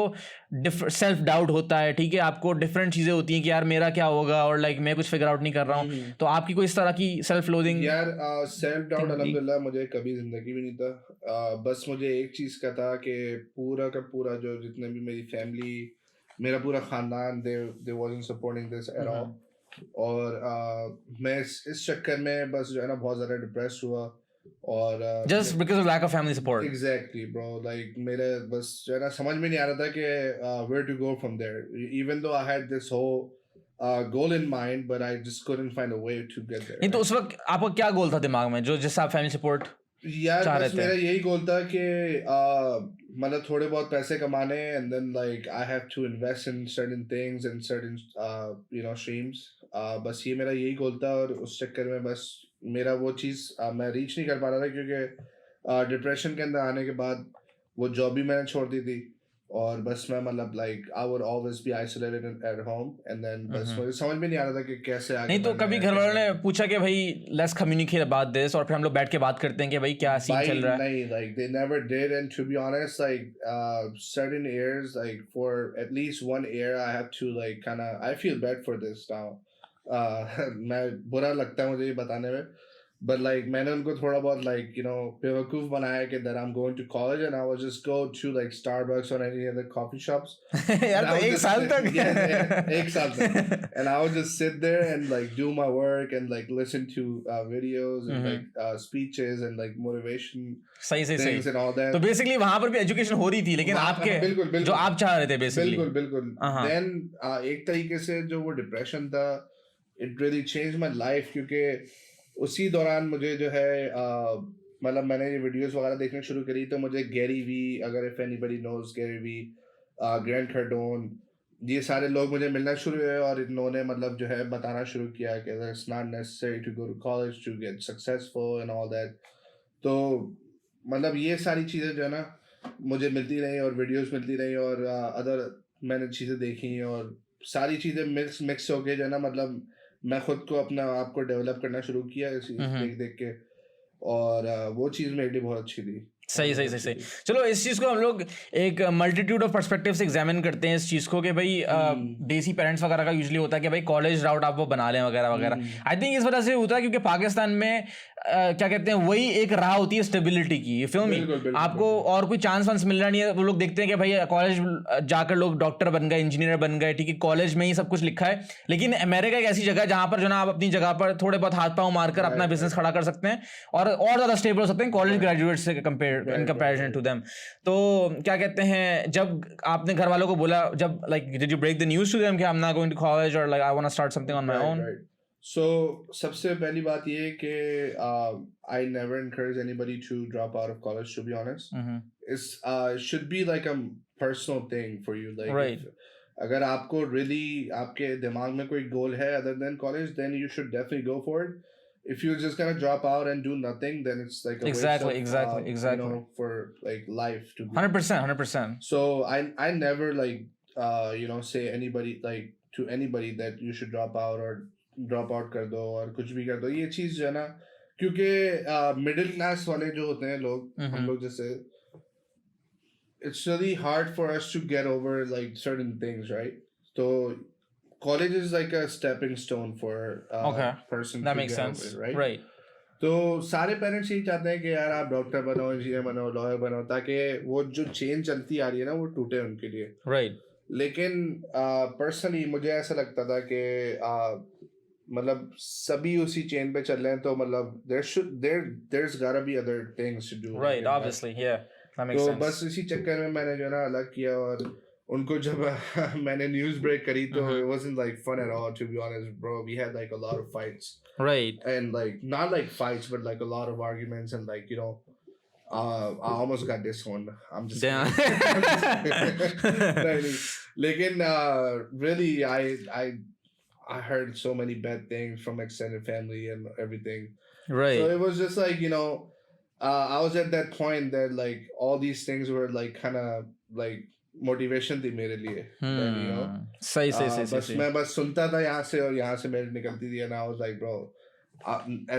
सेल्फ डाउट होता है, ठीक है, आपको डिफरेंट चीज़ें होती हैं कि यार मेरा क्या होगा, और लाइक मैं कुछ फिगर आउट नहीं कर रहा हूँ, तो आपकी कोई इस तरह की सेल्फ लोडिंग? यार सेल्फ डाउट अल्हम्दुलिल्लाह मुझे कभी जिंदगी में नहीं था। बस मुझे एक चीज़ का था कि पूरा का पूरा जो जितने भी मेरी फैमिली, मेरा पूरा ख़ानदान, they wasn't supporting this at all, और मैं इस चक्कर में बस जो है ना बहुत ज़्यादा डिप्रेस हुआ, और just because of lack of family support. Exactly bro, like मेरे बस जो है ना समझ में नहीं आ रहा था कि where to go from there, even though I had this whole goal in mind, but I just couldn't find a way to get there. नहीं तो उस वक्त आपका क्या गोल था दिमाग में, जो जिससे आप फैमिली सपोर्ट यार बस मेरा यही गोल था कि मतलब थोड़े बहुत पैसे कमाने, and then like I have to invest in certain things and certain streams. बस ये मेरा यही गोल था, और उस चक्कर में बस मेरा वो चीज़ मैं रीच नहीं कर पा रहा था, क्योंकि डिप्रेशन के अंदर आने के बाद वो जॉब भी मैंने छोड़ दी थी, और बस मैं मतलब like I would always be isolated at home, and then बस मुझे समझ में नहीं आ रहा था कि कैसे आगे। नहीं तो कभी घर वालों ने पूछा कि भाई लेट्स कम्युनिकेट अबाउट दिस, और फिर हम लोग बैठ के बात करते हैं कि भाई क्या सीन चल रहा है? नहीं, like they never did, and to be honest, like certain years, like for at least one year I have to like kind of, I feel bad for this now. मैं बुरा लगता है मुझे ये बताने में, but like मैंने उनको थोड़ा बहुत like बेवकूफ़ बनाया कि that I'm going to college and I would just go to like Starbucks or any other coffee shops. यार तो एक साल तक एक साल तक, and I would just sit there and like do my work and like listen to videos and like speeches and like motivation things and all that. तो basically वहाँ पर भी education हो रही थी, लेकिन आपके जो आप चाह रहे थे basically। बिल्कुल। Then एक तरीके से जो वो depression था, it really changed my life, क्योंकि उसी दौरान मुझे जो है मतलब मैंने ये वीडियोस वगैरह देखने शुरू करी, तो मुझे गैरी वी, अगर if anybody knows Gary Vee, Grant Cardone, ये सारे लोग मुझे मिलना शुरू हुए, और इन्होंने मतलब जो है बताना शुरू किया कि it's not necessary to go to college to get successful and all that. तो मतलब ये सारी चीज़ें जो है ना मुझे मिलती रही, और वीडियोस मिलती रही, और अदर मैंने चीज़ें देखी, और सारी चीज़ें मिक्स होके जो है ना मतलब मैं खुद को अपना आप को डेवलप करना शुरू किया देख के, और वो चीज़ मेरे लिए बहुत अच्छी थी। सही सही सही सही. चलो इस चीज़ को हम लोग एक मल्टीट्यूड ऑफ पर्सपेक्टिव से एग्जामिन करते हैं इस चीज़ को कि भाई देसी पेरेंट्स वगैरह का यूजुअली होता है कि भाई कॉलेज राउट आप वो बना लें वगैरह वगैरह. आई थिंक इस वजह से होता है क्योंकि पाकिस्तान में क्या कहते हैं वही एक राह होती है स्टेबिलिटी की. You feel me. आपको और कोई चांस वांस मिलना नहीं है. वो लोग देखते हैं कि भाई कॉलेज जाकर लोग डॉक्टर बन गए, इंजीनियर बन गए, ठीक है, कॉलेज में ही सब कुछ लिखा है. लेकिन अमेरिका एक ऐसी जगह है जहाँ पर जो ना आप अपनी जगह पर थोड़े बहुत हाथ पांव मारकर अपना बिजनेस खड़ा कर सकते हैं और ज़्यादा स्टेबल हो सकते हैं कॉलेज ग्रेजुएट से इन कंपेरिजन टू देम. तो क्या कहते हैं जब आपने घर वालों को बोला, जब like did you break the news to them कि I am not going to college और like I want to start something on my own? So सबसे पहली बात ये है कि I never encourage anybody to drop out of college, to be honest. It's should be like a personal thing for you, like right. अगर आपको really आपके दिमाग में कोई goal है other than college, then you should definitely go for it. If you're just gonna drop out and do nothing, then it's like a exactly waste of, exactly you know, for like life to be 100%. So I never like you know say anybody like to anybody that you should drop out or drop out कर दो और कुछ भी कर दो. ये चीज़ जो है ना, क्योंकि मिडिल क्लास वाले जो होते हैं लोग, हम लोग जैसे, it's really hard for us to get over like certain things, right? So college is like a stepping stone for person that to makes get sense over, right? तो सारे पेरेंट्स यही चाहते हैं कि यार आप डॉक्टर बनो, इंजीनियर बनो, लॉयर बनो, ताकि वो जो चेन चलती आ रही है ना वो टूटे उनके लिए, right? लेकिन पर्सनली मुझे ऐसा लगता था कि मतलब सभी उसी चेन पे चल रहे हैं, तो मतलब there's gotta be other things to do, right? Obviously, yeah, that makes sense. तो बस इसी चक्कर में मैंने जो है ना अलग किया, और उनको जब मैंने न्यूज़ ब्रेक करी तो it wasn't like fun at all, to be honest, bro. We had like a lot of fights, right? And like not like fights but like a lot of arguments, and like, you know, I almost got disowned. I'm just lekin really I heard so many bad things from extended family and everything, right? So it was just like, you know, I was at that point that like all these things were like kind of like motivation थी मेरे लिए, you know. सही बस मैं बस सुनता था यहाँ से और यहाँ से मेरे निकलती थी, and I was like, bro,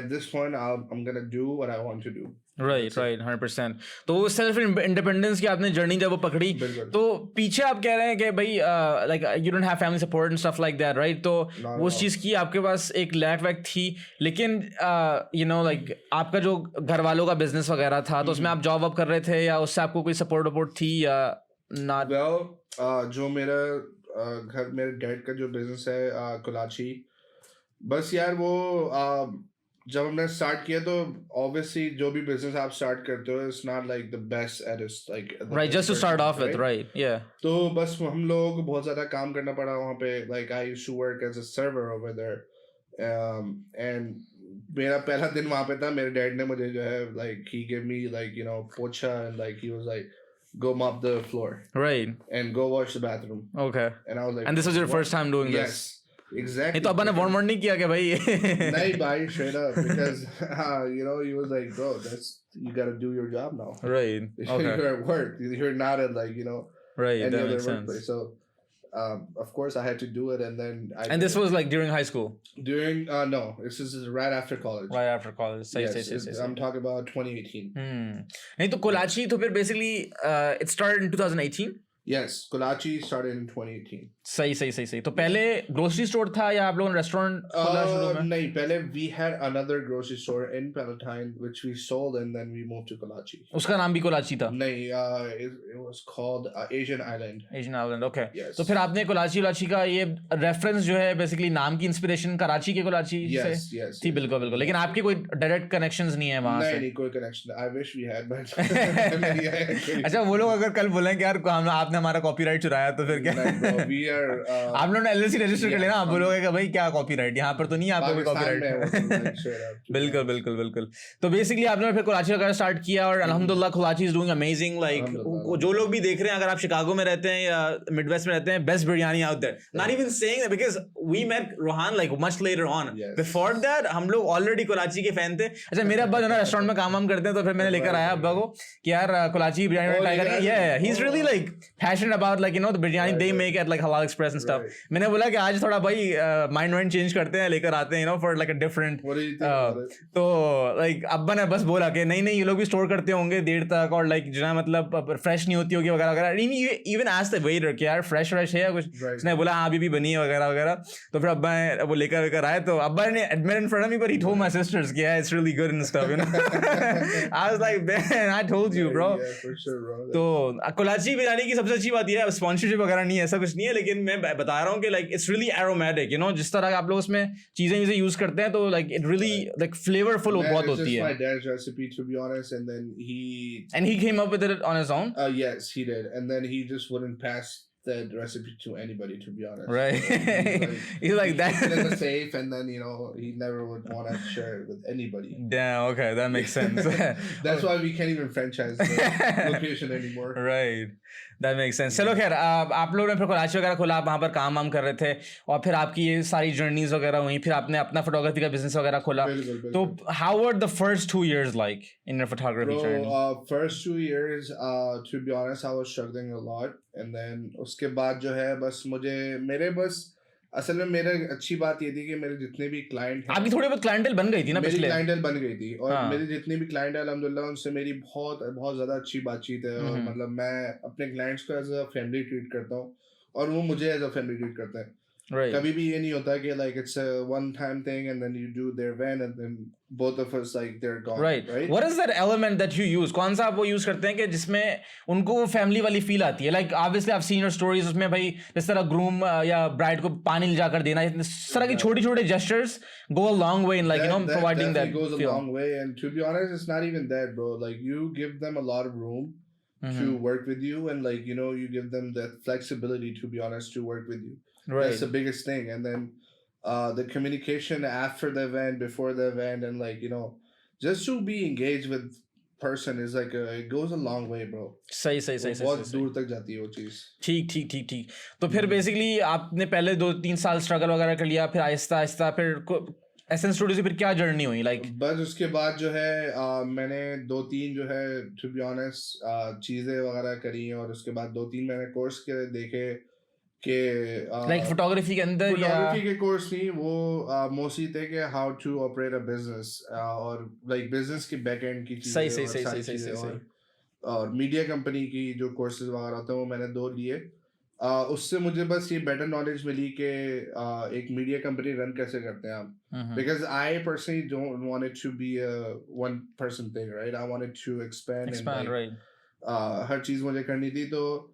at this point I'm gonna do what I want to do. right 100%. तो वो सेल्फ इंडिपेंडेंस की आपने जर्नी जब वो पकड़ी, तो पीछे आप कह रहे हैं कि भाई like you don't have family support and stuff like that, right? तो वो उस चीज़ की आपके पास एक लैक वैक थी, लेकिन यू नो लाइक आपका जो घर वालों का बिजनेस वगैरह था, तो उसमें आप जॉब वॉब कर रहे थे या उससे आपको कोई सपोर्ट वपोर्ट थी या नॉट? वेल जो मेरा घर, मेरे डैड का जो बिजनेस है कुलाची, बस यार वो जब हमने स्टार्ट किया तो ऑब्वियसली जो भी बिजनेस आप स्टार्ट करते हो it's not like the best at it's like right, just to start off with, right, yeah. तो बस हम लोगों को बहुत ज़्यादा काम करना पड़ा वहाँ पे. Like I used to work as a server over there, and मेरा पहला दिन वहाँ पे था. मेरे डैड ने मुझे जो है like he give me like you know पोछा, and like he was like go mop the floor, right, and go wash the bathroom. Okay. And I was like, and this was your first time doing yes, this? Exactly. नहीं तो अपन ने warn नहीं किया क्या भाई? नहीं भाई, straight up, because you know, he was like, bro, that's, you gotta do your job now, right? Okay. You're at work, you're not at like, you know, right, any that other makes workplace. sense. So of course I had to do it, and then and this was like during high school? During no, this is right after college. Right after college. सही. I'm talking about 2018. नहीं तो कोलाची तो फिर basically it started in 2018? Yes, Kolachi started in 2018. सही. तो पहले grocery store था या आप लोगों ने रेस्टोरेंट खोला शुरू में? नहीं, पहले we had another grocery store in Palatine which we sold, and then we moved to Kolachi. उसका नाम भी कोलाची था? नहीं, it was called Asian Island. Asian Island, okay. Yes. तो फिर आपने कोलाची का ये रेफरेंस जो है बेसिकली नाम की इंस्पिरेशन कराची के कोलाची से yes, थी? बिल्कुल. लेकिन आपके कोई डायरेक्ट कनेक्शंस नहीं है वहाँ से? नहीं, कोई connection. I wish we had, but अच्छा, वो लोग अगर कल बोलें कि यार आपने हमारा कॉपीराइट चुराया तो फिर क्या? आप लोगों ने एलएलसी रजिस्टर कर लेना. आप बोलोगे कि भाई क्या कॉपीराइट, यहाँ पर तो नहीं है आपको कोई कॉपीराइट. बिल्कुल. तो बेसिकली आपने फिर कोलाची का स्टार्ट किया, और अल्हम्दुलिल्लाह कोलाची इज डूइंग अमेजिंग. लाइक जो लोग भी देख रहे हैं, अगर आप शिकागो में रहते हैं या मिडवेस्ट में रहते हैं, best biryani out there. Not even saying that because we met Rohan like much later on. Before that हम लोग ऑलरेडी कोलाची के फैन थे. अच्छा, मेरे अब्बा जो ना रेस्टोरेंट में काम करते हैं, तो फिर मैंने लेकर आया अब्बा को कि यार कोलाची बिरयानी ट्राई करेंगे. He is really like passionate about like, you know, the biryani they make at like halal AliExpress and stuff. Right. मैंने बोला कि आज थोड़ा भाई माइंड चेंज करते हैं, लेकर आते हैं for like a different. What do you think about it? तो like अब्बा ने बस बोला कि नहीं ये लोग भी स्टोर करते होंगे देर तक, और like जो है मतलब फ्रेश नहीं होती होगी वगैरह वगैरह. Even asked the waiter कि यार फ्रेश है या कुछ. उसने बोला हाँ अभी भी बनी है वगैरह वगैरह. तो फिर अब्बा ने वो लेकर आए, तो अब्बा ने admit in front of me, but he told my sisters कि yeah, it's really good and stuff, you know. I was like, man, I told you, bro. Yeah, for sure, bro. तो कोलाची बिरयानी की सबसे अच्छी बात ये है, स्पॉन्सरशिप वगैरह नहीं है, ऐसा कुछ नहीं है, लेकिन मैं बता रहा हूँ कि like it's really aromatic, you know, जिस तरह आप लोग उसमें चीजें यूज करते हैं, तो like it really like flavorful बहुत होती है. My dad's recipe, to be honest, and then he came up with it on his own. Yes, he did, and then he just wouldn't pass that recipe to anybody, to be honest. Right. So he's like that. He put it in the safe, and then he never would want to share it with anybody. Damn. Okay, that makes sense. That's why we can't even franchise the location anymore. Right. That makes sense. चलो खैर, आप लोगों ने फिर कोलाची वगैरह खोला, आप वहाँ पर काम कर रहे थे, और फिर आपकी ये सारी जर्नीज वगैरह हुई, फिर आपने अपना फोटोग्राफी का बिजनेस वगैरह खोला. तो how were the first 2 years like in your photography journey? First 2 years, to be honest, I was struggling a lot, and then उसके बाद जो है बस असल में मेरे अच्छी बात ये थी कि मेरे जितने भी क्लाइंट हैं, आपकी थोड़ी बहुत क्लाइंटेल बन गई थी ना पिछले. मेरी क्लाइंटेल बन गई थी, और मेरे जितने भी क्लाइंट है अल्हम्दुलिल्लाह उनसे मेरी बहुत बहुत ज़्यादा अच्छी बातचीत है, और मतलब मैं अपने क्लाइंट्स को एज अ फैमिली ट्रीट करता हूँ, और वो मुझे एज अ फैमिली ट्रीट करते हैं. Right. कभी भी ये नहीं होता कि like it's a one time thing and then you do their event and then both of us like they're gone. Right. What is that element that you use? कौन सा आप वो use करते हैं कि जिसमें उनको वो फैमिली वाली फील आती है? Like obviously I've seen your stories, उसमें भाई जिस तरह groom या bride को पानी ले जाकर देना, इस तरह की छोटे-छोटे gestures go a long way in like providing that goes a long way. And to be honest, it's not even that, bro. Like you give them a lot of room to work with you, and like you give them that flexibility, to be honest, to work with you. Right. That's the biggest thing. And then the communication after the event, before the event, and like just to be engaged with person is like it goes a long way, bro. सही बहुत दूर तक जाती है वो चीज. ठीक. तो फिर बेसिकली आपने पहले 2-3 साल स्ट्रगल वगैरह कर लिया, फिर आहिस्ता फिर एसेंस स्टूडियो से फिर क्या जर्नी हुई like? बस उसके बाद जो है मैंने 2-3 जो है to be honest चीजें वगैरह करी, और उसके बाद 2-3 मैंने कोर्स देखे के like फोटोग्राफी के अंदर, फोटोग्राफी के कोर्स नहीं, वो मोस्टली थे कि how to operate a business, और लाइक बिजनेस की बैक एंड की चीजें, और मीडिया कंपनी की जो कोर्सेज वगैरह होते हैं वो मैंने 2 लिए. उससे मुझे बस ये बेटर नॉलेज मिली कि एक मीडिया कंपनी रन कैसे करते हैं आप, because I personally don't want it to be a one person thing, right. I wanted to expand, right. हर चीज मुझे करनी थी, तो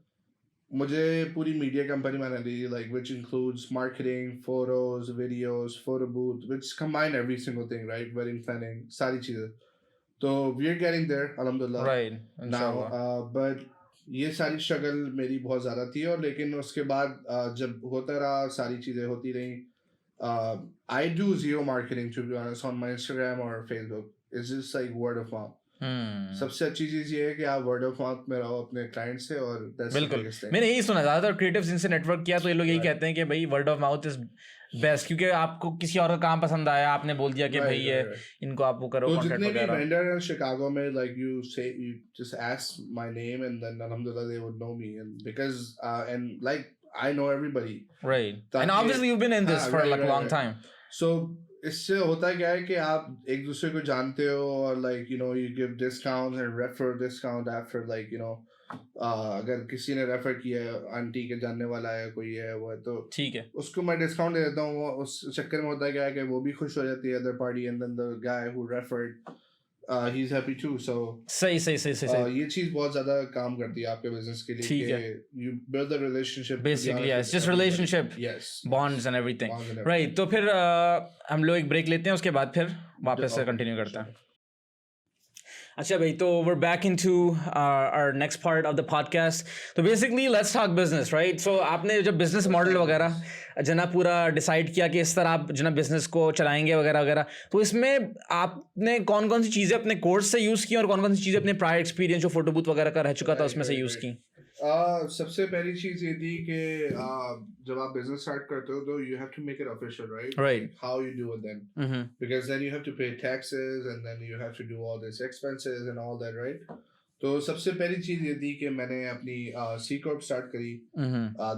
मुझे पूरी मीडिया कंपनी मैंने ली, like which includes marketing, photos, videos, photo booth, which combine every single thing, right? Wedding planning, सारी चीजें. तो we are getting there, alhamdulillah. Right. Now, but ये सारी स्ट्रगल मेरी बहुत ज़्यादा थी, और लेकिन उसके बाद जब होता रहा, सारी चीज़ें होती रही. I do zero marketing, to be honest, on my Instagram or Facebook. It's just like word of mouth. सबसे अच्छी चीज ये है कि आप वर्ड ऑफ माउथ में रहो अपने क्लाइंट से, और बिल्कुल मैंने यही सुना, ज्यादातर क्रिएटिव्स जिनसे नेटवर्क किया तो ये लोग यही कहते हैं कि भाई word of mouth is best, क्योंकि आपको किसी और का काम पसंद आया, आपने बोल दिया कि भाई ये इनको आप वो करो कॉन्टैक्ट वगैरह. जितने भी वेंडर हैं शिकागो में, like you just ask my name and then alhamdulillah they would know me, and because and like I know everybody, right, and obviously you've been in this for like a long time, so इससे होता क्या है कि आप एक दूसरे को जानते हो, और like you give discounts and refer discount after like अगर किसी ने रेफर किया है, आंटी के जानने वाला है, कोई है वो है, तो ठीक है उसको मैं डिस्काउंट दे देता हूँ. उस चक्कर में होता क्या है कि वो भी खुश हो जाती है, other party, and then the guy who referred he is happy too. So सही ये चीज बहुत ज्यादा काम करती है आपके बिजनेस के लिए, ठीक है. You build a relationship, basically. Yes, just relationship, yes, bonds and everything, right. तो फिर हम लोग एक ब्रेक लेते हैं, उसके बाद फिर वापस से कंटिन्यू करते हैं. अच्छा भाई, तो we're back into our next part of the podcast. तो basically let's talk business, right? So आपने जब business model वगैरह जना पूरा डिसाइड किया कि इस तरह आप जना बिजनेस को चलाएंगे वगैरह वगैरह, तो इसमें आपने कौन कौन सी चीज़ें अपने कोर्स से यूज़ की और कौन कौन सी चीज़ें अपने प्रायर एक्सपीरियंस जो फोटो बूथ वगैरह का रह चुका था उसमें से यूज़ की? सबसे पहली चीज ये थी कि जब आप बिजनेस स्टार्ट करते हो तो you have to make it official, right. How you do it then, because then you have to pay taxes and then you have to do all this expenses and all that, right. तो सबसे पहली चीज ये थी कि मैंने अपनी C corp start करी.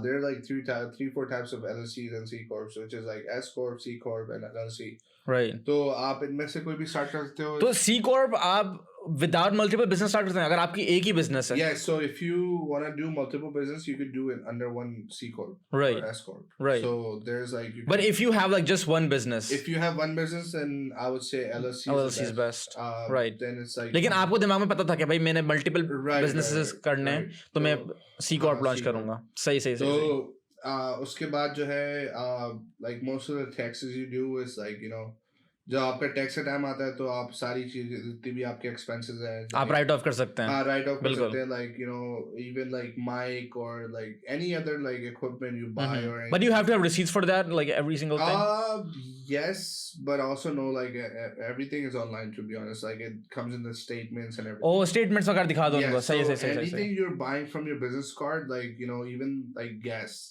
There are like three four types of LLCs and C corps, which is like S corp, C corp, and LLC. Right. तो आप इनमें से कोई भी स्टार्ट कर सकते हो. तो C corp आप विदाउट मल्टीपल बिजनेस स्टार्ट करते हैं अगर आपकी एक ही बिजनेस है. Yes, so if you want to do multiple business, you could do it under one C corp, right, or S corp. Right. So there's like. But if you have like just one business. If you have one business, then I would say LLC is best. Right. Then it's like. लेकिन आपको दिमाग में पता था कि भाई मैंने multiple businesses करने हैं तो मैं C corp लॉन्च करूंगा. सही. तो उसके बाद जो है like most of the taxes you do is like जब आपका टैक्स का टाइम आता है तो आप सारी चीजें जितनी भी आपके एक्सपेंसेस हैं आप राइट ऑफ कर सकते हैं. हाँ, राइट ऑफ कर सकते हैं. लाइक इवन लाइक माइक और like any other like equipment you buy और. But you have to have receipts for that, like every single thing. Yes, but also no, like everything is online, to be honest. Like it comes in the statements and everything. Oh, statements वगैरह दिखा दो उनको. सही. Anything you're buying from your business card, like even like gas.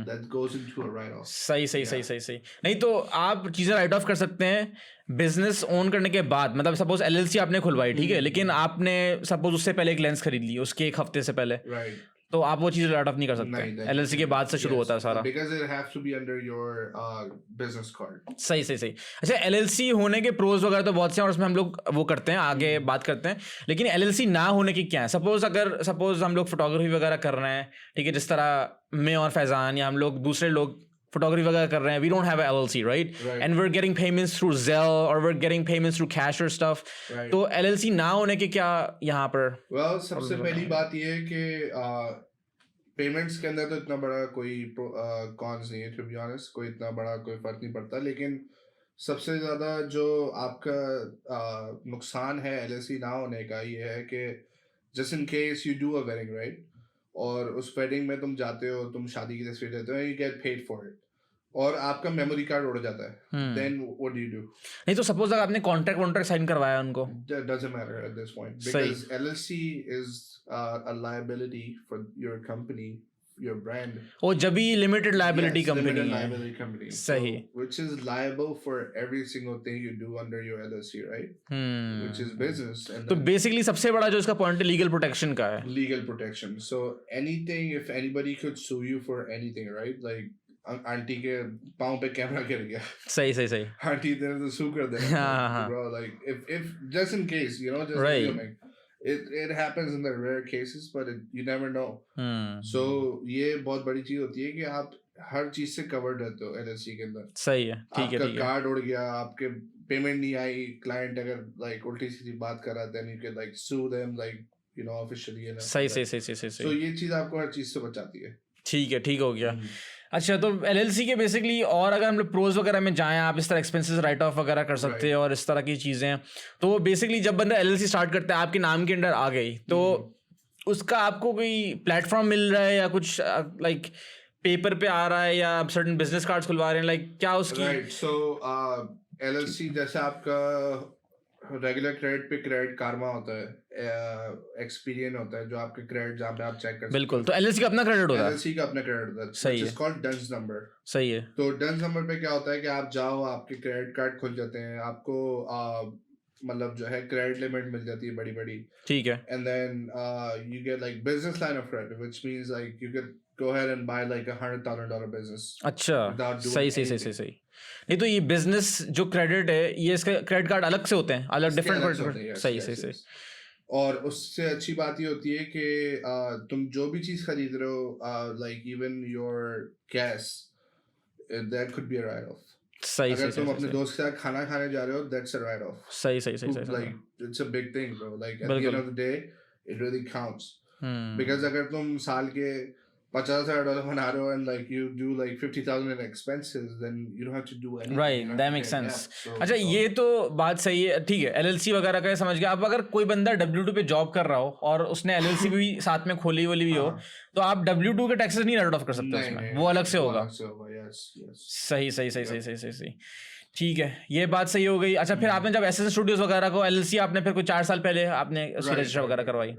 That goes into a write-off. सही. नहीं तो आप चीजें राइट ऑफ कर सकते हैं बिजनेस ओन करने के बाद. मतलब सपोज LLC आपने खुलवाई, ठीक है, लेकिन आपने सपोज उससे पहले एक लेंस खरीद ली उसके एक हफ्ते से पहले. Right. तो आप वो चीज राइट ऑफ नहीं कर सकते. LLC के बाद से शुरू होता है सारा. Because it has to be under your business card. सही. अच्छा, LLC होने के प्रोज वगैरह तो बहुत से हैं और उसमें हम लोग वो करते हैं, आगे बात करते हैं. लेकिन LLC ना होने की क्या है? सपोज हम लोग फोटोग्राफी वगैरह कर रहे हैं, ठीक है, जिस तरह मैं और फैजान या हम लोग दूसरे लोग फोटोग्राफी वगैरह कर रहे हैं, we don't have a LLC, right? And we're getting payments through Zelle or we're getting payments through cash or stuff. तो LLC ना होने के क्या यहाँ पर? Well, सबसे पहली बात ये है कि पेमेंट्स के अंदर तो इतना बड़ा कोई कॉन्स नहीं है, to be honest. कोई इतना बड़ा कोई फर्क नहीं पड़ता. लेकिन सबसे ज़्यादा जो आपका नुकसान है LLC ना होने का ये है कि just in case you do a wedding, right? और उस वेडिंग में तुम जाते हो, तुम शादी की तस्वीर लेते हो, you get paid for it, और आपका मेमोरी कार्ड उड़ जाता है, then what do you do? नहीं तो सपोज अगर आपने कॉन्ट्रैक्ट साइन करवाया उनको, that doesn't matter at this point because LLC is a liability for your company, your brand. वो जब भी लिमिटेड लायबिलिटी कंपनी है. सही. So, which is liable for every single thing you do under your LLC, right? Which is business. And तो basically सबसे बड़ा जो इसका पॉइंट है लीगल प्रोटेक्शन का है. Legal protection. So anything, if anybody could sue you for anything, right? Like aunty के पाँव पे कैमरा गिर गया. सही. आंटी तेरे तो sue कर देगा. Bro, like if just in case, just assuming. It happens in the rare cases, but you never know. So ये बहुत बड़ी चीज होती है कि आप हर चीज से कवर्ड रहते हो LLC के अंदर. सही है. ठीक है. आपका कार्ड उड़ गया, आपके पेमेंट नहीं आई, क्लाइंट अगर like उल्टी सीधी बात कर रहा है, then you can like sue them like officially. सही. So ये चीज आपको हर चीज से बचाती है. ठीक हो गया. अच्छा, तो LLC के बेसिकली और अगर हम लोग प्रोज वगैरह में जाएं, आप इस तरह एक्सपेंसेस राइट ऑफ वगैरह कर सकते हैं और इस तरह की चीज़ें. तो बेसिकली जब बंदा LLC स्टार्ट करता है आपके नाम के अंडर आ गई, तो उसका आपको कोई प्लेटफॉर्म मिल रहा है या कुछ लाइक पेपर पे आ रहा है या आप सर्टेन बिजनेस कार्ड्स खुलवा रहे हैं, लाइक क्या उसकी? राइट. सो LLC जैसे आपका रेगुलर क्रेडिट पे क्रेडिट कारमा होता है, एक्सपीरियन होता है, जो आपके क्रेडिट जहाँ पे आप चेक कर सकते हैं. बिल्कुल. तो LLC का अपना क्रेडिट होता है. LLC का अपना क्रेडिट होता है. सही है. It's called DUNS number. सही है. तो डन्स नंबर पे क्या होता है कि आप जाओ, आपके क्रेडिट कार्ड खुल जाते हैं, आपको मतलब जो है क्रेडिट लिमिट मिल जाती है बड़ी. ठीक है. And then you get like business line of credit, which means like you can go ahead and buy like $100,000 business. अच्छा. सही. नहीं तो ये बिजनेस जो क्रेडिट है, ये इसका क्रेडिट कार्ड अलग से होते हैं, अलग डिफरेंट. सही. और उससे अच्छी बात ये होती है कि तुम जो भी चीज खरीद रहे हो, like even your gas, that could be a right of. सही. अगर तुम अपने दोस्त के साथ खाना खाने जा रहे हो, दैट्स अ राइट ऑफ. सही. Like it's a big thing bro. Like at the end of the day it really counts. Because अगर तुम साल के $50,000 बना रहे हो and like you do like $50,000 in expenses, then you don't have to do anything. Right, that makes sense. अच्छा, ये तो बात सही है. ठीक है, LLC वगैरह का समझ गया. अब अगर कोई बंदा W2 पे जॉब कर रहा हो और उसने LLC भी साथ में खोली भी हो, तो आप W2 के टैक्सेस नहीं राइट ऑफ कर सकते उसमें, वो अलग से होगा. सही. ठीक है, ये बात सही हो गई. अच्छा, फिर आपने जब SS स्टूडियोज वगैरह को LLC आपने फिर कोई 4 साल पहले आपने उसकी रजिस्टर वगैरह करवाई.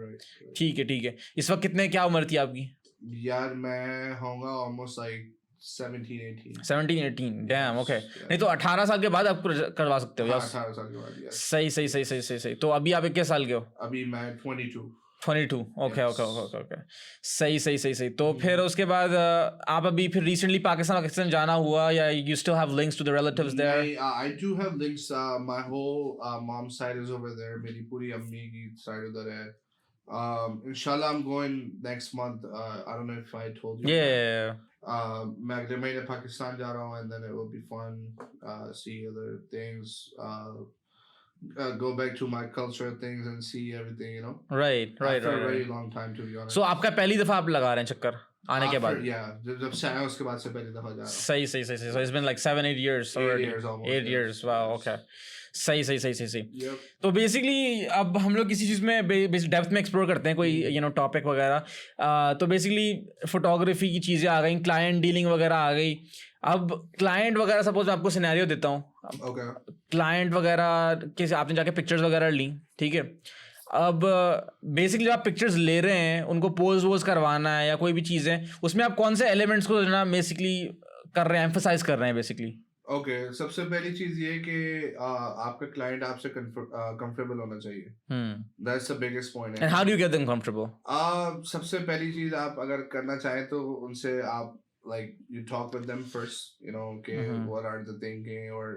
ठीक है. इस वक्त कितने क्या उम्र थी आपकी? यार मैं होऊंगा almost like 17-18. डैम. ओके. नहीं तो 18 साल के बाद आप करवा सकते हो. 18 साल के बाद. सही. तो अभी आप 21 साल के हो? अभी मैं 22. 22 okay Yes. Okay okay okay सही तो फिर उसके बाद आप अभी फिर रिसेंटली पाकिस्तान जाना हुआ या you still have links to the relatives there I do have links. My whole mom's side is over there. मेरी पूरी अम्मी की side उधर है. Inshallah, I'm going next month. I don't know if I told you. yeah मैं अगले महीने पाकिस्तान जा रहा हूँ, and then it will be fun. See other things. Go back to my cultural things and see everything. You know. right After a very long time, to be honest. so आपका पहली दफा आप लगा रहे हैं चक्कर आने के बाद yeah, जब से आया उसके बाद से पहली दफा जा रहा हूँ. सही so it's been like 7-8 years already. 8 years almost. 8 years wow okay सही Yep. तो बेसिकली अब हम लोग किसी चीज़ में डेप्थ में एक्सप्लोर करते हैं कोई टॉपिक वगैरह तो बेसिकली फोटोग्राफी की चीज़ें आ गई क्लाइंट डीलिंग वगैरह आ गई अब क्लाइंट वगैरह सपोज मैं आपको सिनेरियो देता हूँ Okay. क्लाइंट वगैरह के आपने जाके पिक्चर्स वगैरह ली ठीक है अब बेसिकली आप पिक्चर्स ले रहे हैं उनको पोज वोज करवाना है या कोई भी चीज़ है उसमें आप कौन से एलिमेंट्स को ना बेसिकली कर रहे हैं एम्फसाइज कर रहे हैं बेसिकली ओके सबसे पहली चीज ये कि आपका क्लाइंट आपसे कंफर्टेबल होना चाहिए that's the biggest point and how do you get them comfortable सबसे पहली चीज आप अगर करना चाहें तो उनसे आप like you talk with them first, you know, okay, what are the thinking or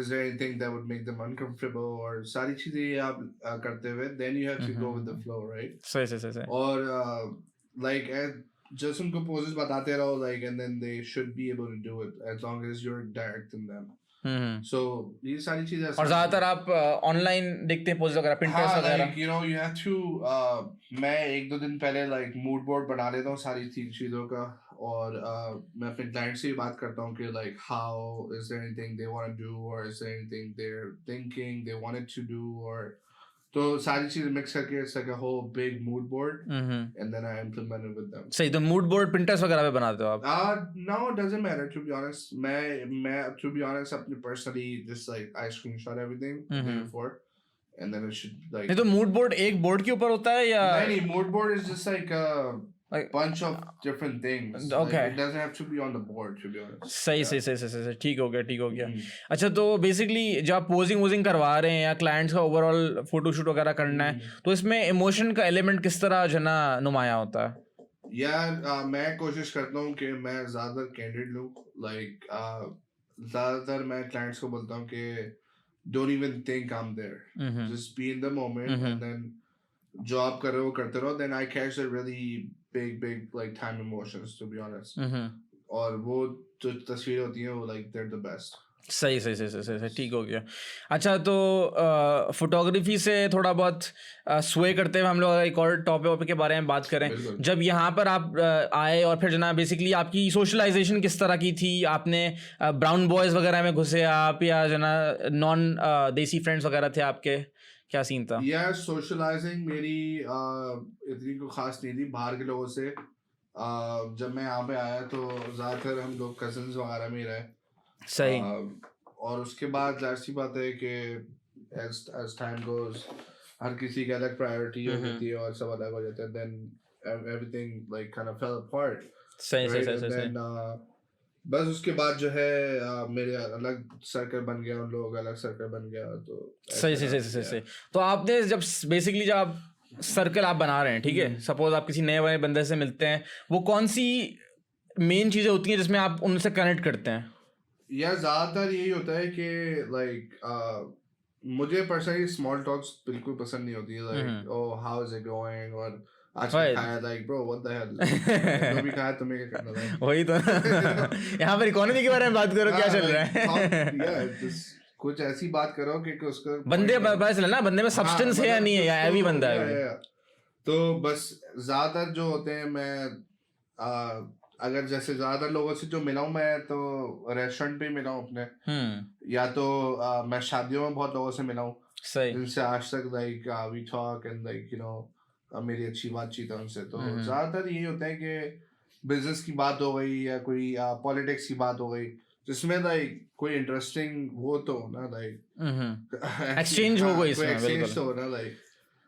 is there anything that would make them uncomfortable or सारी चीजें आप करते हुए then you have to go with the flow, right? सही और like just उनको poses बताते रहो like and then they should be able to do it as long as you're directing them. So ये सारी चीजें और ज्यादातर आप ऑनलाइन देखते हैं पोज वगैरह पिंटरेस्ट वगैरह like you know you have to मैं 1-2 दिन पहले like mood board बना लेता हूँ सारी चीजों का और मैं अपने क्लाइंट से भी बात करता हूँ कि like how is there anything they want to do or is there anything they're thinking they wanted to do or तो सारी चीजें मिक्स करके it's like a whole big mood board and then I implement it with them. सही तो mood board Pinterest वगैरह पे बनाते हो आप No, it doesn't matter to be honest. मैं to be honest अपने personally just like I screenshot everything the day before and then it should like नहीं तो मूड बोर्ड एक बोर्ड के ऊपर होता है या नहीं mood board is just like a bunch of different things. Okay. Like, it doesn't have to be on the board to be honest. सही ठीक हो गया अच्छा तो बेसिकली जब आप पोजिंग करवा रहे हैं या क्लाइंट्स का ओवरऑल फोटोशूट वगैरह करना है तो इसमें इमोशन का एलिमेंट किस तरह जो ना नुमाया होता है यार मैं कोशिश करता हूँ कि मैं ज़्यादा कैंडिड लूँ लाइक ज़्यादातर मैं क्लाइंट्स को बोलता हूँ कि don't even think I'm there. Just be in the moment and then जो आप कर रहे हो करते रहो. Then I catch the really big like time emotions to be honest. और वो जो तस्वीरें होती हैं वो like they're the best. सही ठीक हो गया. अच्छा तो फोटोग्राफी से थोड़ा बहुत स्वे करते हुए हम लोग एक और टॉपिक के बारे में बात करें. जब यहाँ पर आप आए और फिर जना बेसिकली आपकी सोशलाइजेशन किस तरह की थी? आपने ब्राउन बॉयज़ वगैरह में घुसे आप या जना नॉन देसी फ्रेंड्स वगैरह थे आपके? क्या सीन था? यार सोशलाइजिंग मेरी इतनी कोई खास नहीं थी बाहर के लोगों से. जब मैं यहाँ पे आया तो ज़्यादातर हम लोग कजन्स वगैरह में ही रहे. सही. और उसके बाद जाहिर सी बात है कि as time goes हर किसी की अलग प्रायोरिटी होती है और सब अलग हो जाते हैं. then everything like kind of fell apart. सही. बस उसके बाद जो है मेरे अलग सर्कल बन गया, उन लोगों का अलग सर्कल बन गया. तो सही. तो आपने जब बेसिकली जब आप सर्कल आप बना रहे हैं, ठीक है, सपोज आप किसी नए बंदे से मिलते हैं, वो कौन सी मेन चीज़ें होती हैं जिसमें आप उनसे कनेक्ट करते हैं? यार ज़्यादातर यही होता है कि लाइक मुझे पर्सनली स्मॉल टॉक्स बिल्कुल पसंद नहीं होती. Like oh how is it going और आज खाया. Like bro what the hell जो भी खाया तुम्हें क्या करना था. वही तो यहाँ पर इकोनॉमी के बारे में बात करो. क्या चल रहा है? कुछ ऐसी बात करो कि उसका बंदे बस ना बंदे में सब्सटेंस है या नहीं है या हैवी बंदा है. तो बस ज़्यादातर जो होते हैं मैं अगर जैसे ज़्यादातर लोगों से जो मिला हूँ मैं तो रेस्टोरेंट पे मिला हूँ अपने. या तो मैं शादियों में बहुत लोगों से मिला हूँ जिनसे आज तक like we talk and like you know मेरी अच्छी बातचीत है उनसे. तो ज़्यादातर यही होता है कि बिजनेस की बात हो गई या कोई पॉलिटिक्स की बात हो गई जिसमें लाइक कोई इंटरेस्टिंग वो तो ना लाइक एक्सचेंज हो गई इसमें. एक्सचेंज तो हो ना लाइक.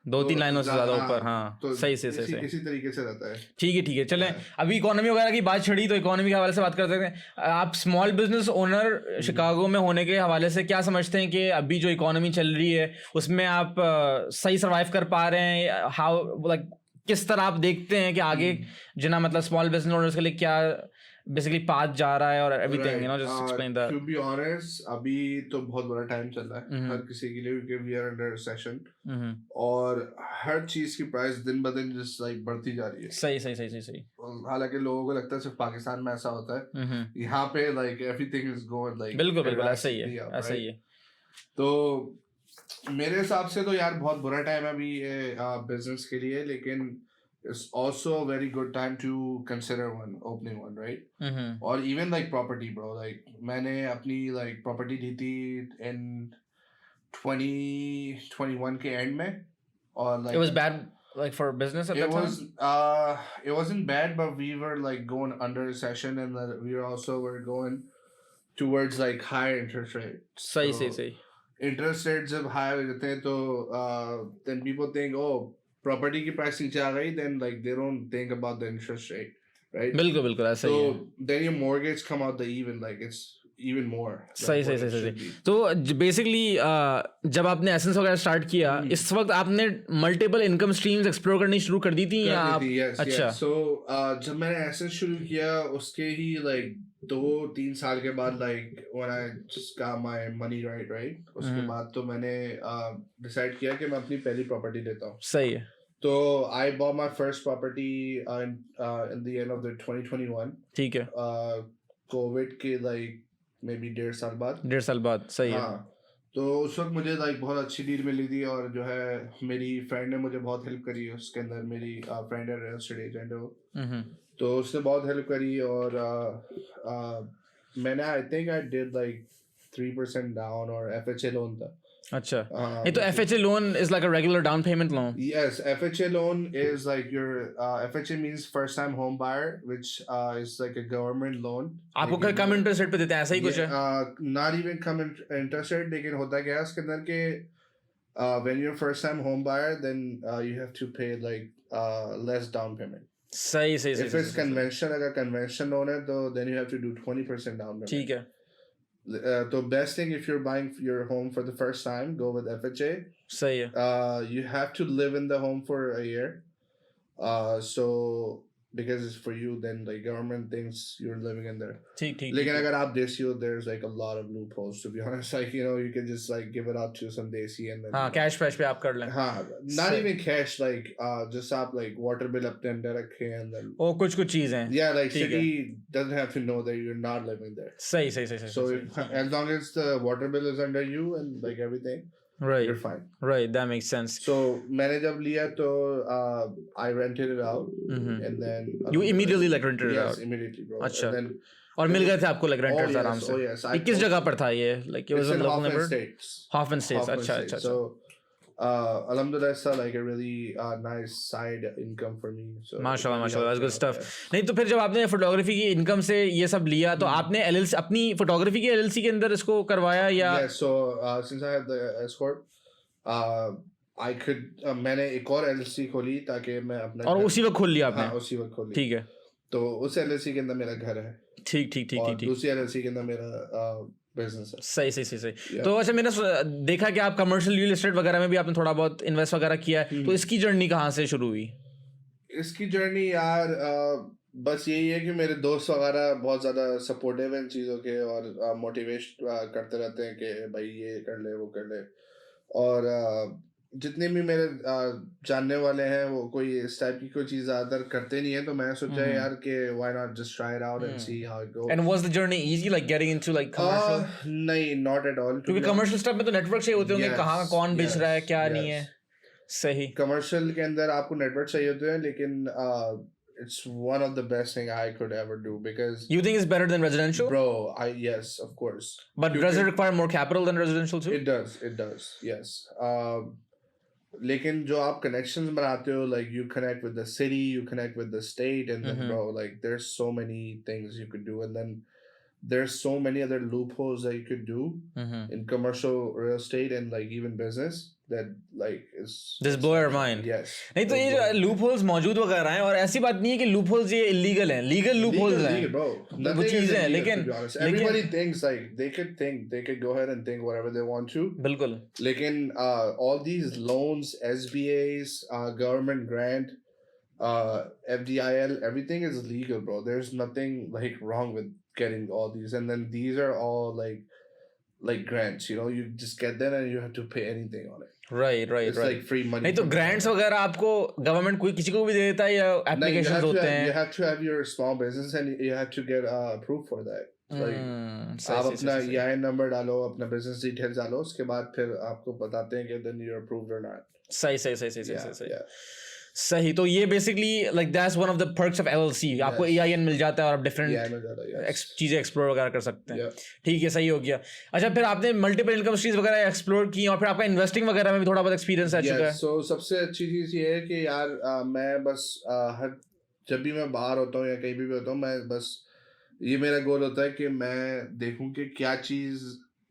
2-3 लाइनों से ज़्यादा ऊपर, हाँ, तो सही सही इसी तरीके से रहता है। ठीक है चलें, अभी इकोनॉमी वगैरह की बात छड़ी तो इकोनॉमी के हवाले से बात कर सकते हैं। आप स्मॉल बिजनेस ओनर शिकागो में होने के हवाले से क्या समझते हैं कि अभी जो इकोनॉमी चल रही है उसमें आप सही सर्वाइव कर पा रहे हैं? हाउ लाइक किस तरह आप देखते हैं कि आगे जिना मतलब स्मॉल बिजनेस ओनर्स के लिए क्या बेसिकली पाथ जा रहा है और everything, just explain that. To be honest, अभी तो बहुत बड़ा टाइम चल रहा है हर किसी के लिए, क्योंकि वी आर अंडर सेशन और हर चीज की प्राइस दिन ब दिन जस्ट लाइक बढ़ती जा रही है। सही। हालांकि लोगों को लगता है सिर्फ पाकिस्तान में ऐसा होता है, यहाँ पे like everything is going like बिल्कुल ऐसा ही है। तो मेरे हिसाब से तो यार बहुत बुरा टाइम है अभी बिजनेस के लिए, लेकिन it's also a very good time to consider opening one, right? Or even like property, bro. Like मैंने अपनी like property ली थी in 2021 के end में, और like it was bad like for business at that time? It wasn't bad, but we were like going under recession, and we were going towards like higher interest rate. सही interest rates जब high हो जाते हैं तो then people think, oh, property की price नीचे आ गई, then like they don't think about the interest rate, right? बिल्कुल ऐसा ही है। So then your mortgage come out the even, like it's even more. सही। तो बेसिकली जब आपने एसेंस वगैरह स्टार्ट किया, इस वक्त आपने मल्टीपल इनकम स्ट्रीम्स एक्सप्लोर करनी शुरू कर दी थी या आप? अच्छा, so जब मैंने एसेंस शुरू किया उसके ही like 2-3 साल के बाद, like when I just got my money right, उसके बाद तो मैंने डिसाइड किया कि मैं अपनी पहली प्रॉपर्टी लेता हूँ। सही है। तो I bought my first property in the end of the 2021। ठीक है। कोविड के like maybe 1.5 साल बाद। सही है। हाँ, तो उस वक्त मुझे like बहुत अच्छी डील मिली थी, और जो है मेरी फ्रेंड ने मुझे बहुत हेल्प करी है उसके अंदर। मेरी फ्रेंड है रियल एस्टेट एजेंट है वो, तो उसने बहुत हेल्प करी, और मैंने I think I did like 3% down, और FHA लोन था। अच्छा, ये तो FHA loan is like a regular down payment loan? Yes, FHA loan is like your FHA means first time home buyer, which is like a government loan. आपको कम interest rate पे देते हैं, ऐसा ही कुछ है? Not even come interest rate, लेकिन होता क्या है उसके अंदर के when you're first time home buyer, then you have to pay like less down payment. सही। If it's conventional, अगर conventional loan है तो then you have to do 20% down payment. ठीक है। The best thing if you're buying your home for the first time, go with FHA. सही है। You have to live in the home for a year. So because it's for you, then like government thinks you're living in there. ठीक। लेकिन अगर आप देसी हो, there's like a lot of loopholes, to be honest. Like, you know, you can just like give it out to some desi and then हाँ, cash पे आप कर लें। हाँ, not even cash, like just आप like water bill अपने अंदर रखें, and then कुछ चीजें हैं। yeah, like city doesn't have to know that you're not living there. सही। So as long as the water bill is under you and like everything, right, you're fine. Right, that makes sense. So मैंने जब लिया तो I rented it out, and then you immediately like rented it out? Yes, immediately, bro. अच्छा, and then और मिल गए थे आपको like renters आराम से? Oh yes. ये किस जगह पर था ये? Like it was in local neighborhood? Hoffman States. अच्छा। So alhamdulillah, it's like a really nice side income for me. So माशाल्लाह, that's good stuff. नहीं तो फिर जब आपने फोटोग्राफी की इनकम से ये सब लिया तो आपने LLC अपनी फोटोग्राफी की LLC के अंदर इसको करवाया या? Yes, so since I have the escort, I could मैंने एक और LLC खोली ताकि मैं अपना, और उसी वक्त खोल लिया आपने? हाँ, उसी वक्त खोली। ठीक है। तो उस LLC के अंदर मेरा घर है। ठीक। और दूसरी LLC के अंदर मेरा बिजनेस है। सही। तो अच्छा, मैंने देखा कि आप कमर्शियल रियल एस्टेट वगैरह में भी आपने थोड़ा बहुत इन्वेस्ट वगैरह किया है, तो इसकी जर्नी कहाँ से शुरू हुई? इसकी जर्नी यार बस यही है कि मेरे दोस्त वगैरह बहुत ज़्यादा सपोर्टिव हैं इन चीज़ों के, और मोटिवेट करते रहते हैं कि भाई ये कर ले वो कर ले, और जितने भी मेरे जानने वाले हैं वो कोई इस टाइप की कोई चीज़ ज़्यादातर करते नहीं है, तो मैं सोचा यार कि why not just try it out and see how it goes. And was the journey easy, like getting into like commercial? नहीं, not at all. क्योंकि कमर्शियल स्टफ में तो नेटवर्क चाहिए होते होंगे, कहाँ कौन बेच रहा है क्या नहीं है। सही। कमर्शियल के अंदर आपको नेटवर्क चाहिए होते हैं, लेकिन it's one of the best thing I could ever do, because you think it's better than residential? Bro, yes, of course. But does it require more capital than residential too? It does, yes. लेकिन जो आप connections बनाते हो, like you connect with the city, you connect with the state, and then bro, like there's so many things you could do, and then there's so many other loopholes that you could do in commercial real estate and like even business that like is Just blow your mind. Yes. नहीं तो ये जो loop holes मौजूद वगैरह हैं, और ऐसी बात नहीं है कि लूप होल्स ये इलीगल हैं, लीगल लूप होल्स हैं, bro. वो चीज़ है, लेकिन everybody thinks like they could go ahead and think whatever they want to. बिल्कुल. लेकिन all these loans, SBAs, government grant, FDIL, everything is legal, bro. There's nothing like wrong with getting all these, and then these are all like grants, you know, you just get them and you have to pay anything on it. Right. It's like free money. नहीं तो grants वगैरह आपको government कोई किसी को भी दे देता है या applications होते हैं? You have to have your small business and you have to get approved for that. Like आप अपना EIN number डालो, अपना business details डालो, उसके बाद फिर आपको बताते हैं कि then you're approved or not. सही. सही. तो ये basically like that's one of the perks of LLC. आपको EIN मिल जाता है और आप डिफरेंट चीज़ें एक्सप्लोर वगैरह कर सकते हैं. ठीक है, सही हो गया. अच्छा, फिर आपने मल्टीपल इनकम स्ट्रीम्स वगैरह एक्सप्लोर की और फिर आपका इन्वेस्टिंग वगैरह में भी थोड़ा बहुत एक्सपीरियंस आ चुका है. सो सबसे अच्छी चीज़ ये है कि यार मैं बस हर जब भी मैं बाहर होता हूँ या कहीं भी होता हूँ, मैं बस ये मेरा गोल होता है कि मैं देखूँ कि क्या चीज़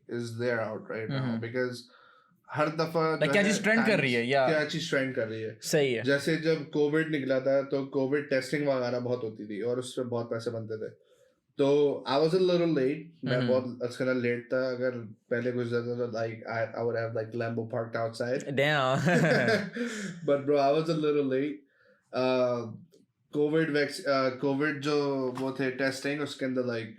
is there out right now, because हर दफा क्या चीज ट्रेंड कर रही है या क्या चीज ट्रेंड कर रही है. सही है. जैसे जब कोविड निकला था तो कोविड टेस्टिंग वगैरह बहुत होती थी और उससे बहुत पैसे बनते थे. तो I was a little late. मैं बहुत अच्छा लेट था. अगर पहले कुछ ज्यादा तो like I would have like Lambo parked outside. Damn. But bro I was a little late. Covid जो वो थे टेस्टिंग, उसके अंदर लाइक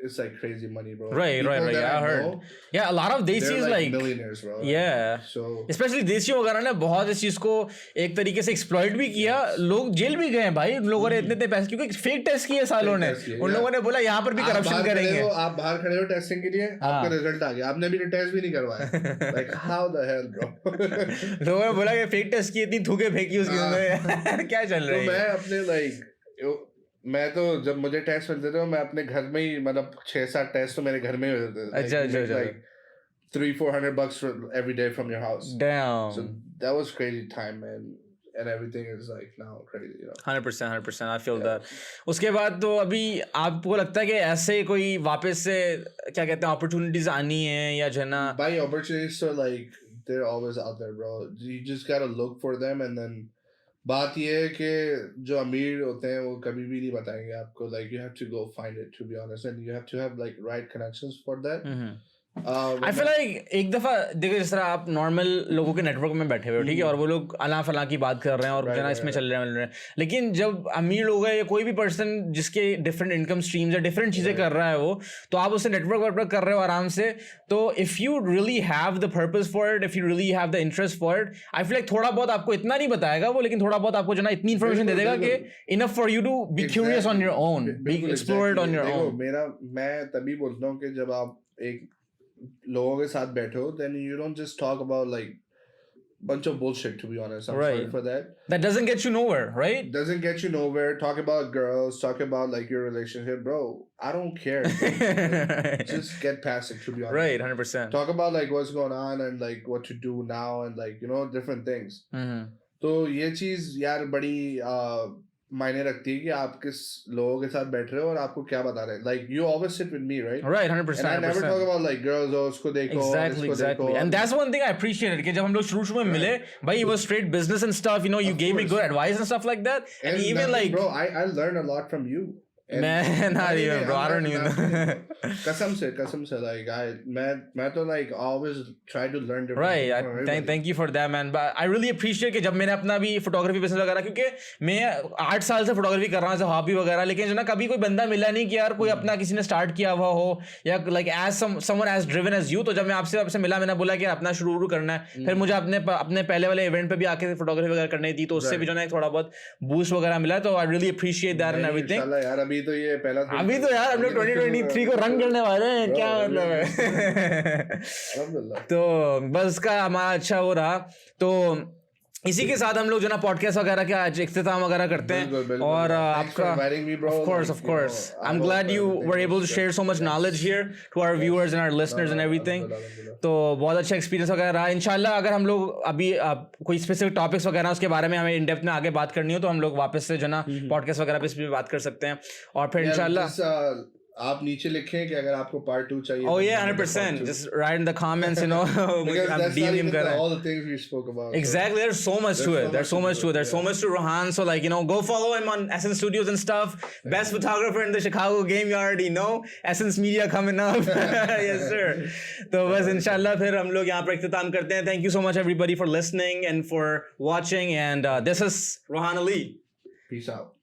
it's like crazy money, bro. Right. Yeah, I heard. Yeah, a lot of desis like millionaires, bro. Yeah. So especially देसियों वगैरह ने बहुत इस चीज को एक तरीके से एक्सप्लॉइट भी किया. लोग जेल भी गए भाई. उन लोगों ने इतने पैसे, क्योंकि फेक टेस्ट किए सालों ने. उन लोगों ने बोला यहाँ पर भी करप्शन करेंगे. आप बाहर खड़े हो टेस्टिंग के लिए, आपका रिजल्ट आ गया, आपने भी टेस्ट भी नहीं करवाया. Like how the hell, bro? लोगों ने बोला कि फेक टेस्ट की, इतनी थूके फेंकी उसके अंदर. क्या चल रहा है? तो मैं अपने like मैं तो जब मुझे टेस्ट मिलते थे मैं अपने घर में ही, मतलब 6-7 टेस्ट तो मेरे घर में ही होते थे. अच्छा. Like $300-400 for every day from your house. Damn. So that was crazy time, man. And everything is like now crazy, you know. 100%. I feel that. उसके बाद तो अभी आपको लगता है कि ऐसे कोई वापस से क्या कहते हैं opportunities आनी है या जो है ना? By opportunities, so like they're always out there, bro. You just gotta look for them, and then बात ये है कि जो अमीर होते हैं वो कभी भी नहीं बताएंगे आपको. Like you have to go find it, to be honest, and you have to have like right connections for that. I feel like एक दफ़ा देखो, जिस तरह आप नॉर्मल लोगों के नेटवर्क में बैठे हुए हो, ठीक है, और वो लोग अला फला की बात कर रहे हैं और जना इसमें चल रहे हैं, लेकिन जब अमीर लोग हैं या कोई भी पर्सन जिसके डिफरेंट इनकम स्ट्रीम्स या डिफरेंट चीज़ें कर रहा है वो, तो आप उससे नेटवर्क कर रहे हो आराम से. तो if you really have the purpose for it, if you really have the interest for it, I feel like थोड़ा बहुत आपको इतना नहीं बताएगा वो, लेकिन थोड़ा बहुत आपको जो ना इतनी इन्फॉर्मेशन दे देगा कि enough for you to be curious on your own, be explore it on your own. मैं तभी बोलता हूँ कि जब आप एक लोगों के साथ बैठो, then you don't just talk about like bunch of bullshit, to be honest. I'm sorry for that. That doesn't get you nowhere, right? Doesn't get you nowhere. Talk about girls, talk about like your relationship, bro. I don't care. Just get past it, to be honest. Right, 100%. Talk about like what's going on and like what to do now and like, you know, different things. तो ये चीज यार बड़ी मायने रखती है कि आप किस लोगों के साथ बैठ रहे हो और आपको क्या बता रहे हैं. Like you always sit with me, right? Right, 100%. And I never talk about like girls, oh उसको देखो, exactly. And that's one thing I appreciated कि जब हम लोग शुरू में मिले, भाई it was straight business and stuff, you know, you gave me good advice and stuff like that. And even like, bro, I learned a lot from you. Man, not even, bro. I don't even. कसम से like मैं तो like always try to learn different. Right. Thank you for that, man. But I really appreciate कि जब मैंने अपना भी photography business वगैरह, क्योंकि मैं 8 साल से photography कर रहा हूँ हॉबी वगैरह, लेकिन जो ना कभी कोई बंदा मिला नहीं कि यार कोई अपना किसी ने स्टार्ट किया हुआ हो या like as someone as driven as you. तो जब मैं आपसे मिला, मैंने बोला कि अपना शुरू करना है. फिर मुझे अपने पहले वाले इवेंट पे भी आके फोटोग्राफी वगैरह करनी थी, तो उससे भी जो ना थोड़ा बहुत बूस्ट वगैरह मिला. तो I really appreciate that and everything. यार अभी तो ये पहला, अभी तो यार हम लोग 2023 को रंग करने वाले हैं, क्या मतलब है. तो बस का हमारा अच्छा हो रहा. तो इसी के साथ हम लोग जो ना पॉडकास्ट वगैरह का इख्तिताम वगैरह करते हैं. और आपका of course I'm glad you were able to share so much knowledge here to our viewers and our listeners and everything. तो बहुत अच्छा एक्सपीरियंस वगैरह रहा. इंशाल्लाह अगर हम लोग अभी कोई स्पेसिफिक टॉपिक्स वगैरह उसके बारे में हमें इन डेप्थ में आगे बात करनी हो, तो हम लोग वापस से जो ना पॉडकास्ट वगैरह पे इस पे बात कर सकते हैं. और फिर इंशाल्लाह आप नीचे लिखें कि अगर आपको part 2 चाहिए. Oh तो yeah, we'll make a 100%. part 2. Just write in the comments, you know. Because I'm that's not DM even कर रहा है. all the things we spoke about. So. Exactly. There's so much to it. There's so much to it. There's so much to Rohaan. So like, you know, go follow him on Essence Studios and stuff. Best photographer in the Chicago game, you already know. Essence Media coming up. Yes, sir. तो बस इंशाल्लाह फिर हम लोग यहाँ पर इख्तिताम करते हैं. Thank you so much everybody for listening and for watching. And this is Rohaan Ali. Peace out.